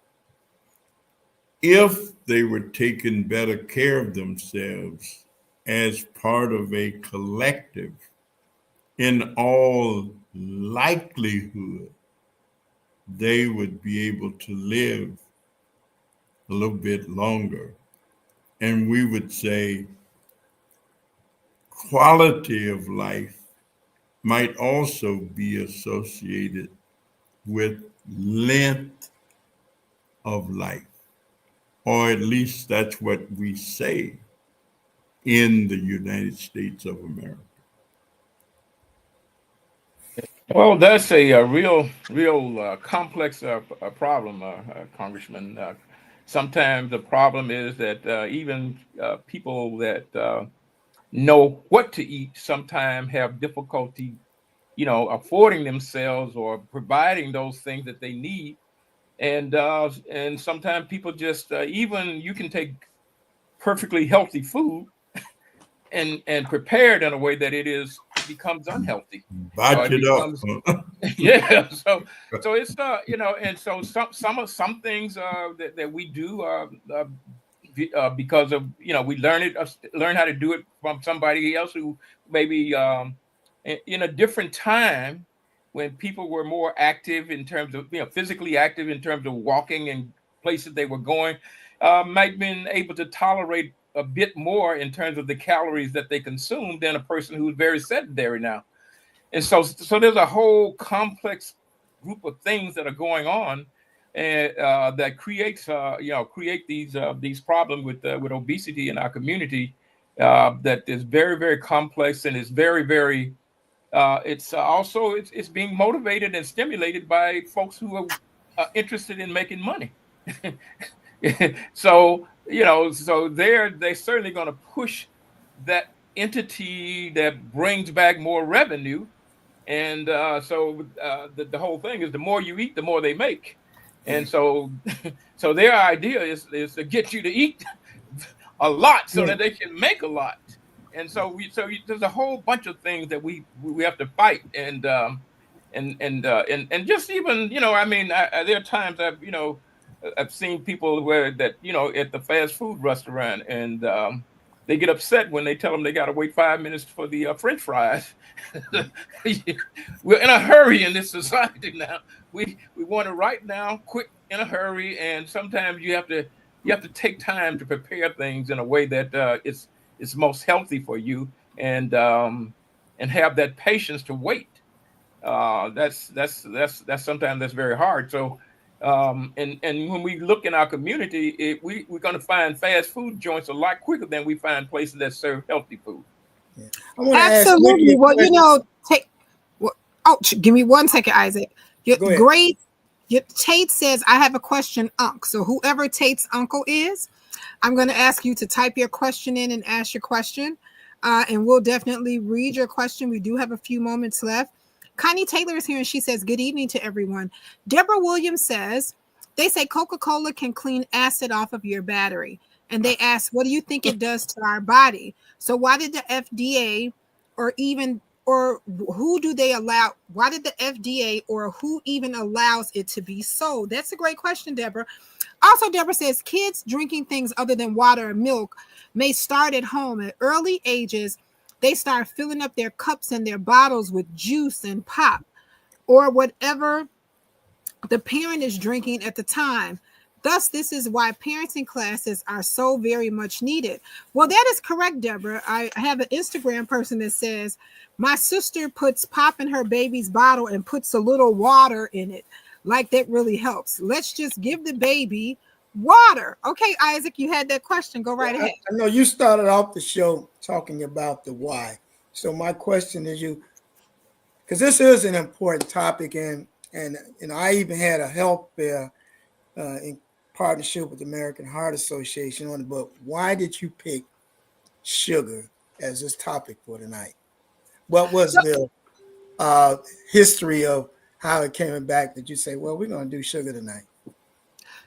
if they were taking better care of themselves as part of a collective, in all likelihood, they would be able to live a little bit longer And we would say quality of life might also be associated with length of life, or at least that's what we say in the United States of America. Well, that's a real complex problem, Congressman. Sometimes the problem is that even people that know what to eat sometimes have difficulty, affording themselves or providing those things that they need. And sometimes people just even you can take perfectly healthy food and prepare it in a way that it becomes unhealthy. Botch It it up. becomes yeah. So it's and so some things that we do because of we learn how to do it from somebody else who maybe in a different time when people were more active in terms of physically active in terms of walking and places they were going, might been able to tolerate a bit more in terms of the calories that they consume than a person who's very sedentary now. And so there's a whole complex group of things that are going on, and that create these problems with obesity in our community, that is very, very complex, and is very, very it's also it's being motivated and stimulated by folks who are interested in making money. So they're certainly going to push that entity that brings back more revenue. And the whole thing is the more you eat, the more they make. And so so their idea is to get you to eat a lot so that they can make a lot. And there's a whole bunch of things that we have to fight. And just even there are times I've seen people where that at the fast food restaurant, and they get upset when they tell them they got to wait 5 minutes for the French fries. We're in a hurry in this society now. We want it right now, quick, in a hurry, and sometimes you have to take time to prepare things in a way that it's most healthy for you, and have that patience to wait. That's sometimes that's very hard. So and when we look in our community, we're going to find fast food joints a lot quicker than we find places that serve healthy food. Yeah. I want to ask Absolutely. Nikki Well, give me 1 second, Isaac. Go ahead. Great. Tate says, I have a question, Unc. So whoever Tate's uncle is, I'm going to ask you to type your question in and ask your question. And we'll definitely read your question. We do have a few moments left. Connie Taylor is here and she says, good evening to everyone. Deborah Williams says, they say Coca-Cola can clean acid off of your battery. And they ask, what do you think it does to our body? So why did the FDA or who do they allow? Why did the FDA or who even allows it to be sold? That's a great question, Deborah. Also, Deborah says kids drinking things other than water and milk may start at home at early ages. They start filling up their cups and their bottles with juice and pop or whatever the parent is drinking at the time. Thus, this is why parenting classes are so very much needed. Well, that is correct, Deborah. I have an Instagram person that says, my sister puts pop in her baby's bottle and puts a little water in it. Like that really helps. Let's just give the baby water. Okay, Isaac, you had that question. Go right ahead. I know you started off the show talking about the why. So my question is because this is an important topic, and I even had a health fair in partnership with the American Heart Association on it. But why did you pick sugar as this topic for tonight? What was the history of how it came back that you say, well, we're going to do sugar tonight?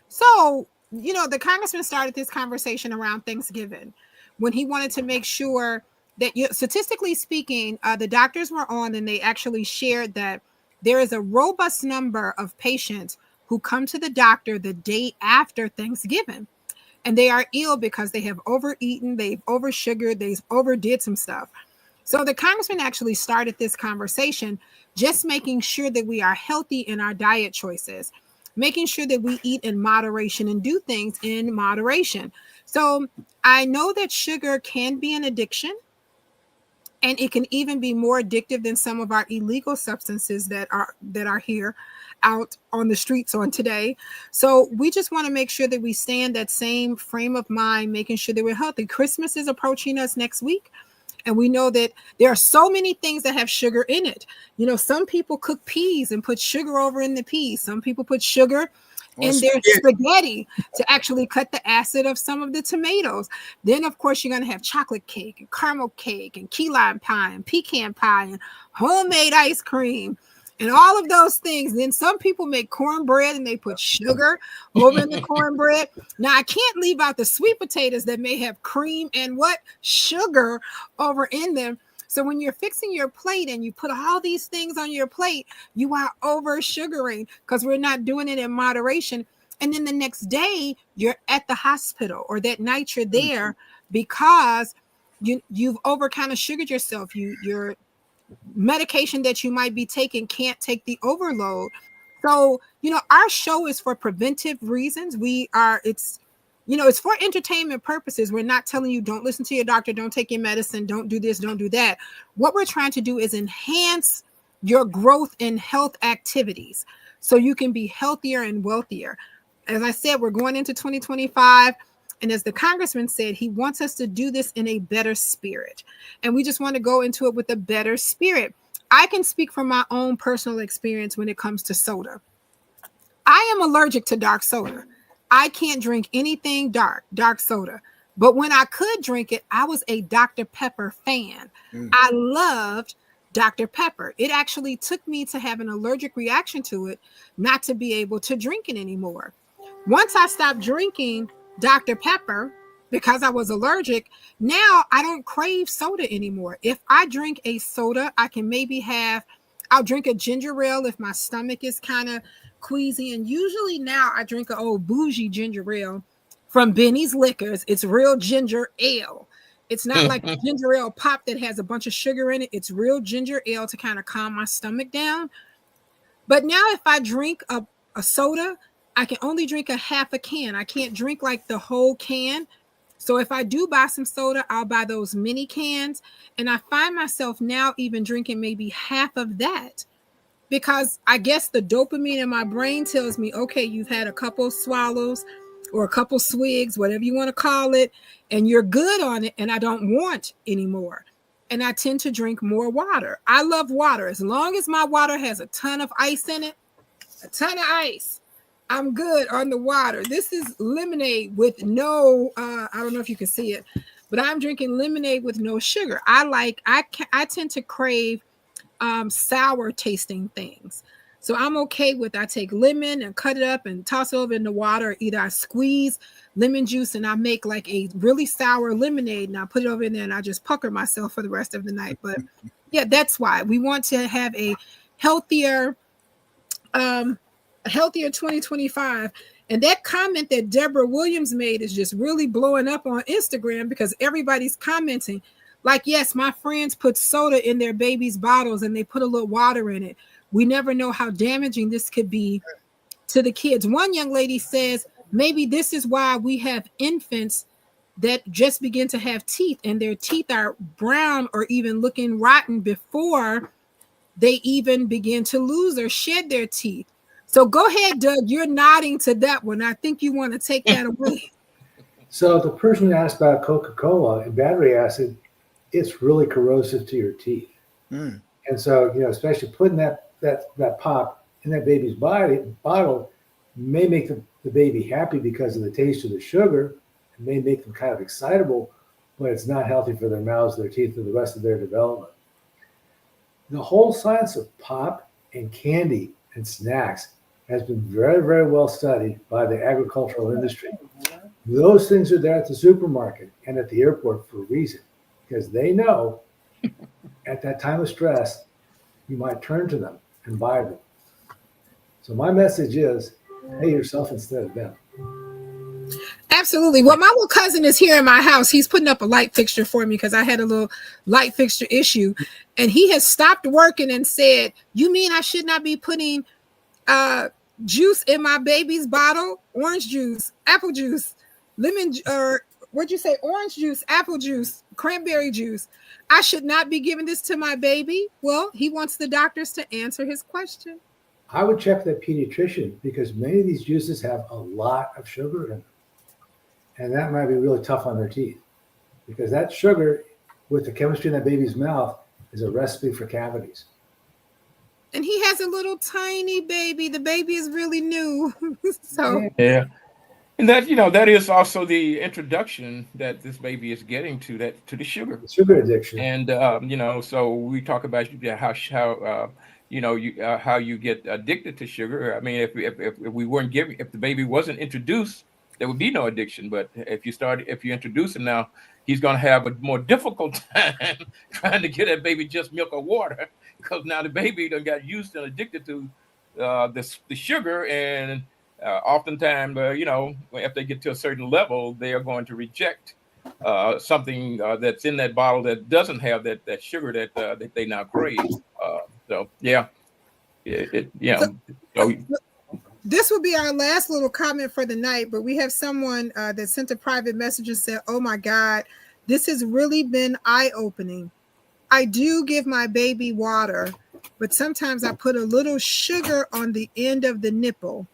So, the congressman started this conversation around Thanksgiving when he wanted to make sure that, statistically speaking, the doctors were on and they actually shared that there is a robust number of patients who come to the doctor the day after Thanksgiving, and they are ill because they have overeaten, they've oversugared, they've overdid some stuff. So the congressman actually started this conversation just making sure that we are healthy in our diet choices, making sure that we eat in moderation and do things in moderation. So I know that sugar can be an addiction, and it can even be more addictive than some of our illegal substances that are here out on the streets on today. So we just want to make sure that we stay in that same frame of mind, making sure that we're healthy. Christmas is approaching us next week. And we know that there are so many things that have sugar in it. You know, some people cook peas and put sugar over in the peas. Some people put sugar in their spaghetti to actually cut the acid of some of the tomatoes. Then, of course, you're going to have chocolate cake and caramel cake and key lime pie and pecan pie and homemade ice cream and all of those things. Then some people make cornbread and they put sugar over in the cornbread. Now, I can't leave out the sweet potatoes that may have cream and what? Sugar over in them. So when you're fixing your plate and you put all these things on your plate, you are over sugaring because we're not doing it in moderation. And then the next day you're at the hospital, or that night you're there because you've over kind of sugared yourself. Your medication that you might be taking can't take the overload. So, you know, our show is for preventive reasons. It's for entertainment purposes. We're not telling you don't listen to your doctor, don't take your medicine, don't do this, don't do that. What we're trying to do is enhance your growth in health activities so you can be healthier and wealthier. As I said, we're going into 2025. And as the congressman said, he wants us to do this in a better spirit. And we just want to go into it with a better spirit. I can speak from my own personal experience when it comes to soda. I am allergic to dark soda. I can't drink anything dark soda. But when I could drink it, I was a Dr. Pepper fan. I loved Dr. Pepper. It actually took me to have an allergic reaction to it, not to be able to drink it anymore. Once I stopped drinking Dr. Pepper because I was allergic, now I don't crave soda anymore. If I drink a soda, I'll drink a ginger ale if my stomach is kind of queasy. And usually now I drink an old bougie ginger ale from Benny's Liquors. It's real ginger ale. It's not like a ginger ale pop that has a bunch of sugar in it. It's real ginger ale to kind of calm my stomach down. But now if I drink a soda, I can only drink a half a can. I can't drink like the whole can. So if I do buy some soda, I'll buy those mini cans. And I find myself now even drinking maybe half of that, because I guess the dopamine in my brain tells me, okay, you've had a couple swallows or a couple swigs, whatever you want to call it, and you're good on it, and I don't want anymore. And I tend to drink more water. I love water. As long as my water has a ton of ice in it, a ton of ice, I'm good on the water. This is lemonade with no, I don't know if you can see it, but I'm drinking lemonade with no sugar. I tend to crave sour tasting things. So I'm okay with, I take lemon and cut it up and toss it over in the water. Either I squeeze lemon juice and I make like a really sour lemonade and I put it over in there and I just pucker myself for the rest of the night. But yeah, that's why we want to have a healthier 2025. And that comment that Deborah Williams made is just really blowing up on Instagram because everybody's commenting. Like, yes, my friends put soda in their babies' bottles and they put a little water in it. We never know how damaging this could be to the kids. One young lady says, maybe this is why we have infants that just begin to have teeth and their teeth are brown or even looking rotten before they even begin to lose or shed their teeth. So go ahead, Doug. You're nodding to that one. I think you want to take that away. So the person asked about Coca-Cola and battery acid, it's really corrosive to your teeth. And so, especially putting that pop in that baby's bottle may make the baby happy because of the taste of the sugar. It may make them kind of excitable, but it's not healthy for their mouths, their teeth, or the rest of their development. The whole science of pop and candy and snacks has been very, very well studied by the agricultural industry. Those things are there at the supermarket and at the airport for a reason, because they know at that time of stress, you might turn to them and buy them. So my message is, pay yourself instead of them. Absolutely. Well, my little cousin is here in my house. He's putting up a light fixture for me because I had a little light fixture issue. And he has stopped working and said, you mean I should not be putting juice in my baby's bottle? Orange juice, apple juice, lemon, or what'd you say? Orange juice, apple juice, cranberry juice. I should not be giving this to my baby. Well, he wants the doctors to answer his question. I would check the pediatrician because many of these juices have a lot of sugar in them. And that might be really tough on their teeth because that sugar with the chemistry in that baby's mouth is a recipe for cavities. And he has a little tiny baby. The baby is really new. So Yeah. And that, that is also the introduction that this baby is getting to the sugar. Sugar addiction. And so we talk about how you get addicted to sugar. I mean, if we weren't giving, if the baby wasn't introduced, there would be no addiction. But if you introduce him now, he's going to have a more difficult time trying to get that baby just milk or water because now the baby done got used and addicted to the sugar. And oftentimes, if they get to a certain level, they are going to reject something that's in that bottle that doesn't have that sugar that they now crave. So this will be our last little comment for the night, but we have someone that sent a private message and said, "Oh my God, this has really been eye-opening. I do give my baby water, but sometimes I put a little sugar on the end of the nipple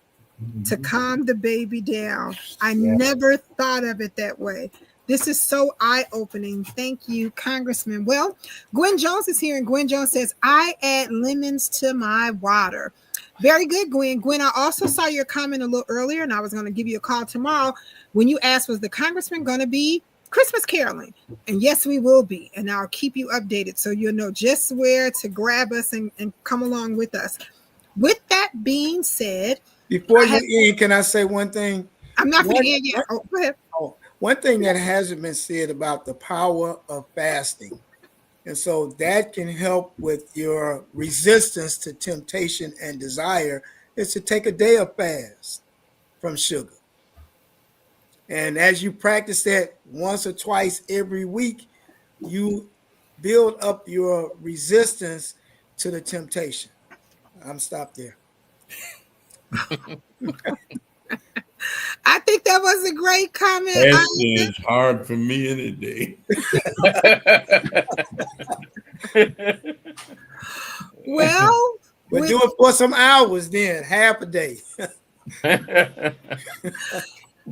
to calm the baby down. I never thought of it that way. This is so eye-opening. Thank you, Congressman." Well, Gwen Jones is here, and Gwen Jones says, "I add lemons to my water." Very good, Gwen. Gwen, I also saw your comment a little earlier, and I was going to give you a call tomorrow when you asked, was the Congressman going to be Christmas caroling? And yes, we will be. And I'll keep you updated so you'll know just where to grab us and come along with us. With that being said, before you end, can I say one thing? I'm not going to end yet. Go ahead. One thing that hasn't been said about the power of fasting. And so that can help with your resistance to temptation and desire is to take a day of fast from sugar. And as you practice that once or twice every week, you build up your resistance to the temptation. I'm stopped there. I think that was a great comment. It's hard for me any day. Well, we'll do it for some hours then, half a day.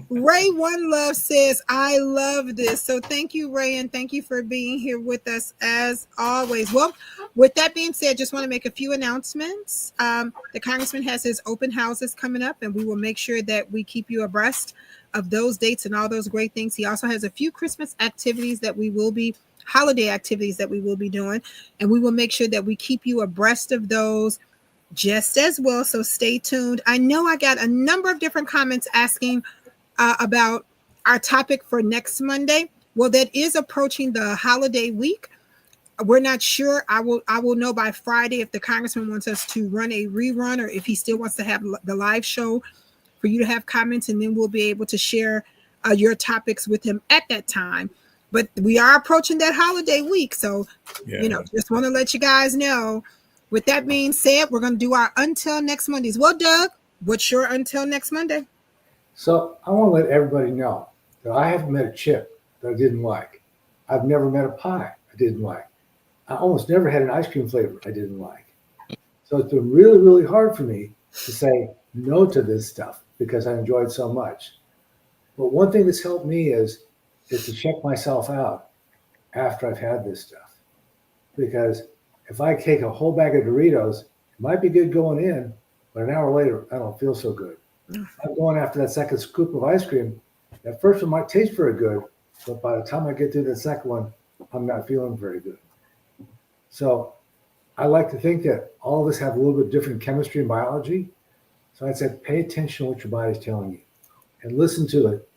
Ray One Love says, "I love this." So thank you, Ray, and thank you for being here with us as always. Well, with that being said, just want to make a few announcements. The Congressman has his open houses coming up, and we will make sure that we keep you abreast of those dates and all those great things. He also has a few Christmas activities that we will be, holiday activities that we will be doing, and we will make sure that we keep you abreast of those just as well. So stay tuned. I know I got a number of different comments asking about our topic for next Monday. Well, that is approaching the holiday week. We're not sure. I will know by Friday if the Congressman wants us to run a rerun or if he still wants to have the live show for you to have comments, and then we'll be able to share your topics with him at that time. But we are approaching that holiday week, so just want to let you guys know. With that being said, we're going to do our Until Next Mondays. Well, Doug, what's your Until Next Monday? So I want to let everybody know that I haven't met a chip that I didn't like. I've never met a pie I didn't like. I almost never had an ice cream flavor I didn't like. So it's been really, really hard for me to say no to this stuff because I enjoyed so much. But one thing that's helped me is to check myself out after I've had this stuff. Because if I take a whole bag of Doritos, it might be good going in, but an hour later, I don't feel so good. I'm going after that second scoop of ice cream. That first one might taste very good, but by the time I get through the second one, I'm not feeling very good. So I like to think that all of us have a little bit different chemistry and biology. So I'd say pay attention to what your body's telling you and listen to it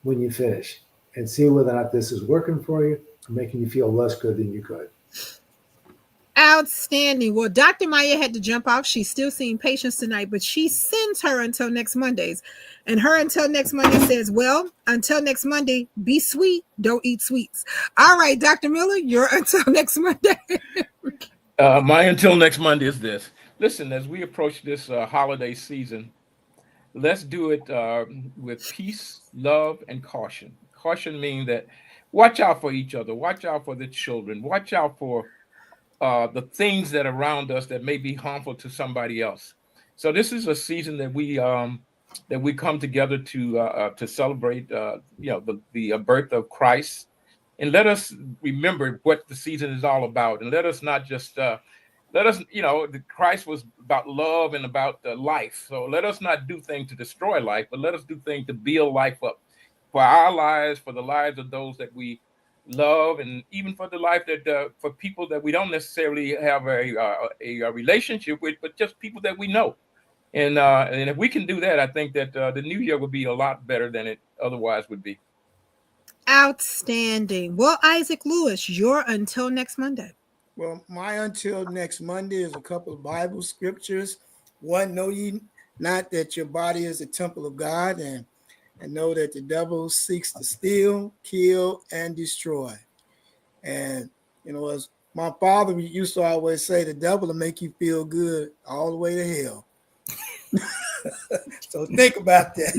when you finish and see whether or not this is working for you or making you feel less good than you could. Outstanding. Well, Dr. Maya had to jump off. She's still seeing patients tonight, but she sends her Until Next Mondays. And her Until Next Monday says, well, until next Monday, be sweet. Don't eat sweets. All right, Dr. Miller, your Until Next Monday. My Until Next Monday is this. Listen, as we approach this holiday season, let's do it with peace, love, and caution. caution means that watch out for each other, watch out for the children, watch out for the things that are around us that may be harmful to somebody else. So this is a season that we come together to celebrate, the birth of Christ, and let us remember what the season is all about, and let us not just let us, Christ was about love and about life. So let us not do things to destroy life, but let us do things to build life up for our lives, for the lives of those that we love, and even for the life that for people that we don't necessarily have a relationship with, but just people that we know. And if we can do that, I think that the new year will be a lot better than it otherwise would be. Outstanding. Well, Isaac Lewis, you're until next Monday. Well, my until next Monday is a couple of Bible scriptures. One, know ye not that your body is a temple of God, and know that the devil seeks to steal, kill, and destroy. And, as my father used to always say, the devil will make you feel good all the way to hell. So think about that.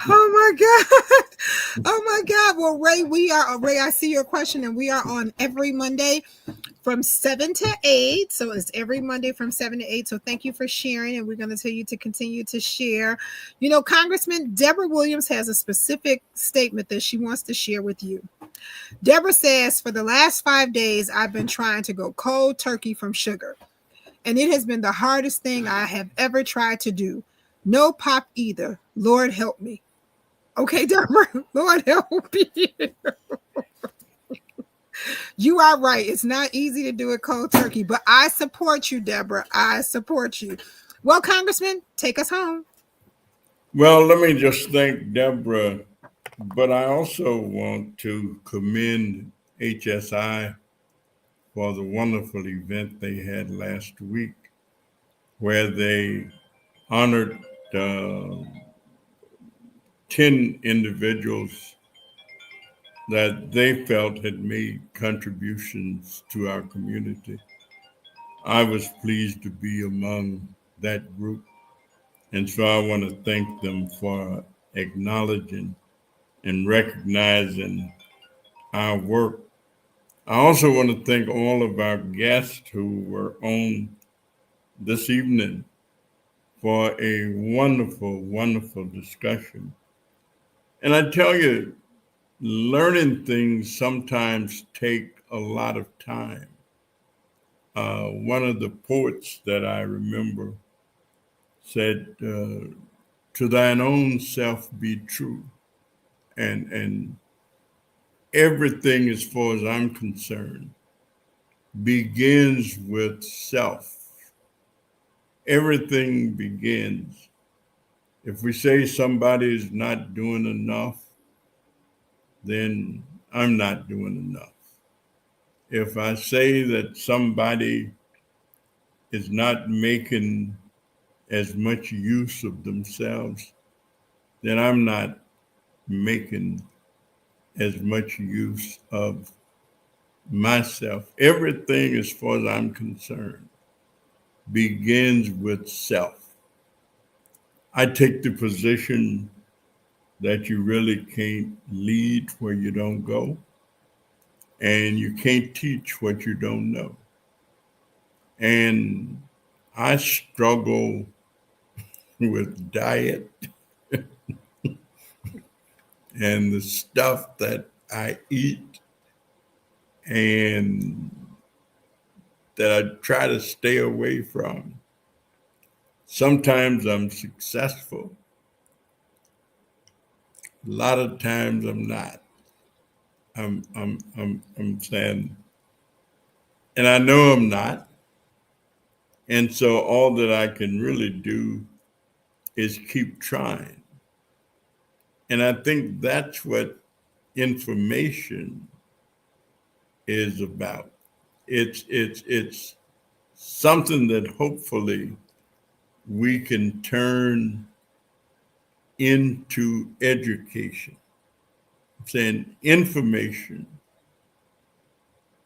Oh my God. Oh my God. Well, Ray, I see your question, and we are on every Monday from 7 to 8. So it's every Monday from 7 to 8. So thank you for sharing. And we're going to tell you to continue to share. Congressman Deborah Williams has a specific statement that she wants to share with you. Deborah says, for the last 5 days, I've been trying to go cold turkey from sugar, and it has been the hardest thing I have ever tried to do. No pop either. Lord help me. Okay, Deborah, Lord help me. You are right. It's not easy to do it cold turkey, but I support you, Deborah. I support you. Well, Congressman, take us home. Well, let me just thank Deborah, but I also want to commend HSI for the wonderful event they had last week, where they honored uh, 10 individuals that they felt had made contributions to our community. I was pleased to be among that group, and so I want to thank them for acknowledging and recognizing our work. I also want to thank all of our guests who were on this evening for a wonderful, wonderful discussion. And I tell you, learning things sometimes take a lot of time. One of the poets that I remember said, "To thine own self be true," and everything, as far as I'm concerned, begins with self. Everything begins. If we say somebody is not doing enough, then I'm not doing enough. If I say that somebody is not making as much use of themselves, then I'm not making as much use of myself. Everything, as far as I'm concerned, begins with self. I take the position that you really can't lead where you don't go, and you can't teach what you don't know. And I struggle with diet and the stuff that I eat, and that I try to stay away from. Sometimes I'm successful. A lot of times I'm not. I'm saying, and I know I'm not. And so all that I can really do is keep trying. And I think that's what information is about. It's something that hopefully we can turn into education. I'm saying information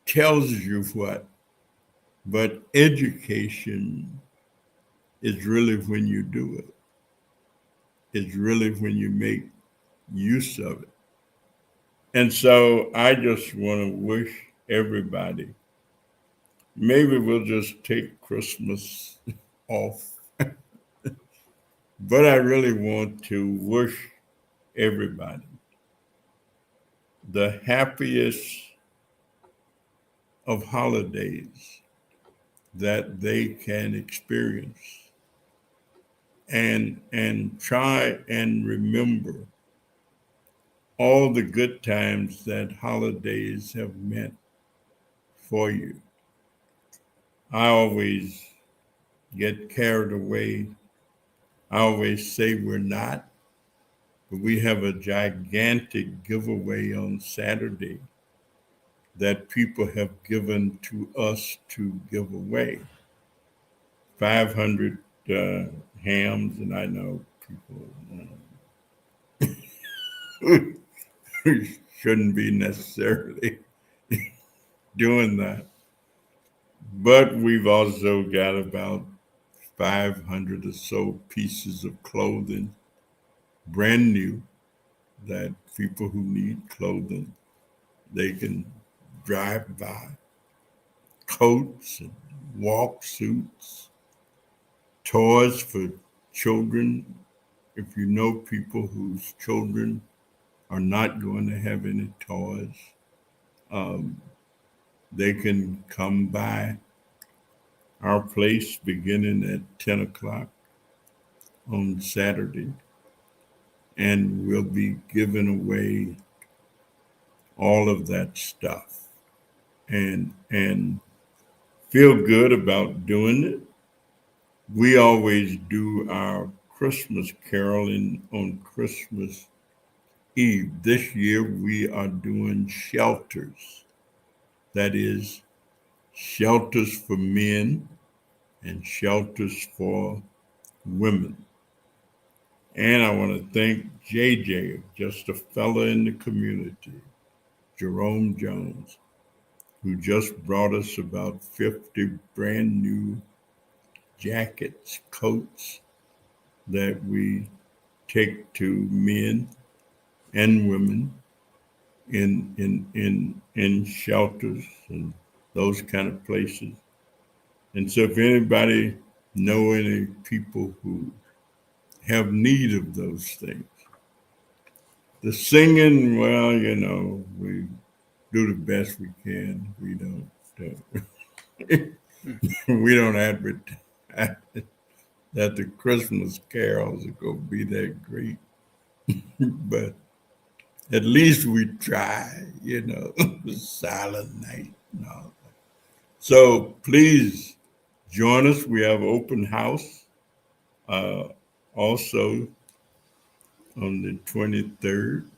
tells you what, but education is really when you do it. is really when you make use of it. And so I just want to wish everybody, maybe we'll just take Christmas off, but I really want to wish everybody the happiest of holidays that they can experience, and try and remember all the good times that holidays have meant for you. I always get carried away. I always say we're not, but we have a gigantic giveaway on Saturday that people have given to us to give away. 500 hams, and I know people shouldn't be necessarily doing that. But we've also got about 500 or so pieces of clothing, brand new, that people who need clothing, they can drive by. Coats and walk suits, toys for children. If you know people whose children are not going to have any toys, they can come by our place beginning at 10 o'clock on Saturday, and we'll be giving away all of that stuff, and feel good about doing it. We always do our Christmas caroling on Christmas Eve. This year we are doing shelters. That is, shelters for men and shelters for women. And I want to thank JJ, just a fella in the community, Jerome Jones, who just brought us about 50 brand new jackets, coats that we take to men and women in shelters and those kind of places. And so if anybody know any people who have need of those things, the singing, well, we do the best we can. We don't we don't advertise that the Christmas carols are going to be that great, but at least we try, Silent Night and all that. So please join us. We have open house also on the 23rd,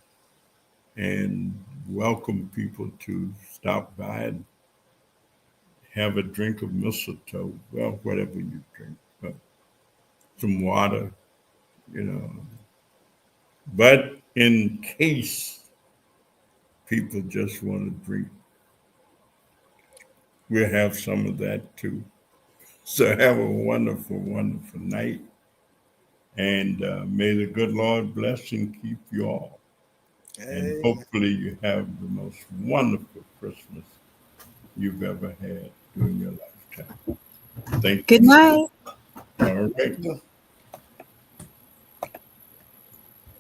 and welcome people to stop by and have a drink of mistletoe. Well, whatever you drink, but some water, But in case people just want to drink, we'll have some of that too. So have a wonderful, wonderful night. And may the good Lord bless and keep you all. And hopefully you have the most wonderful Christmas you've ever had during your lifetime. Thank you. Good night. All right.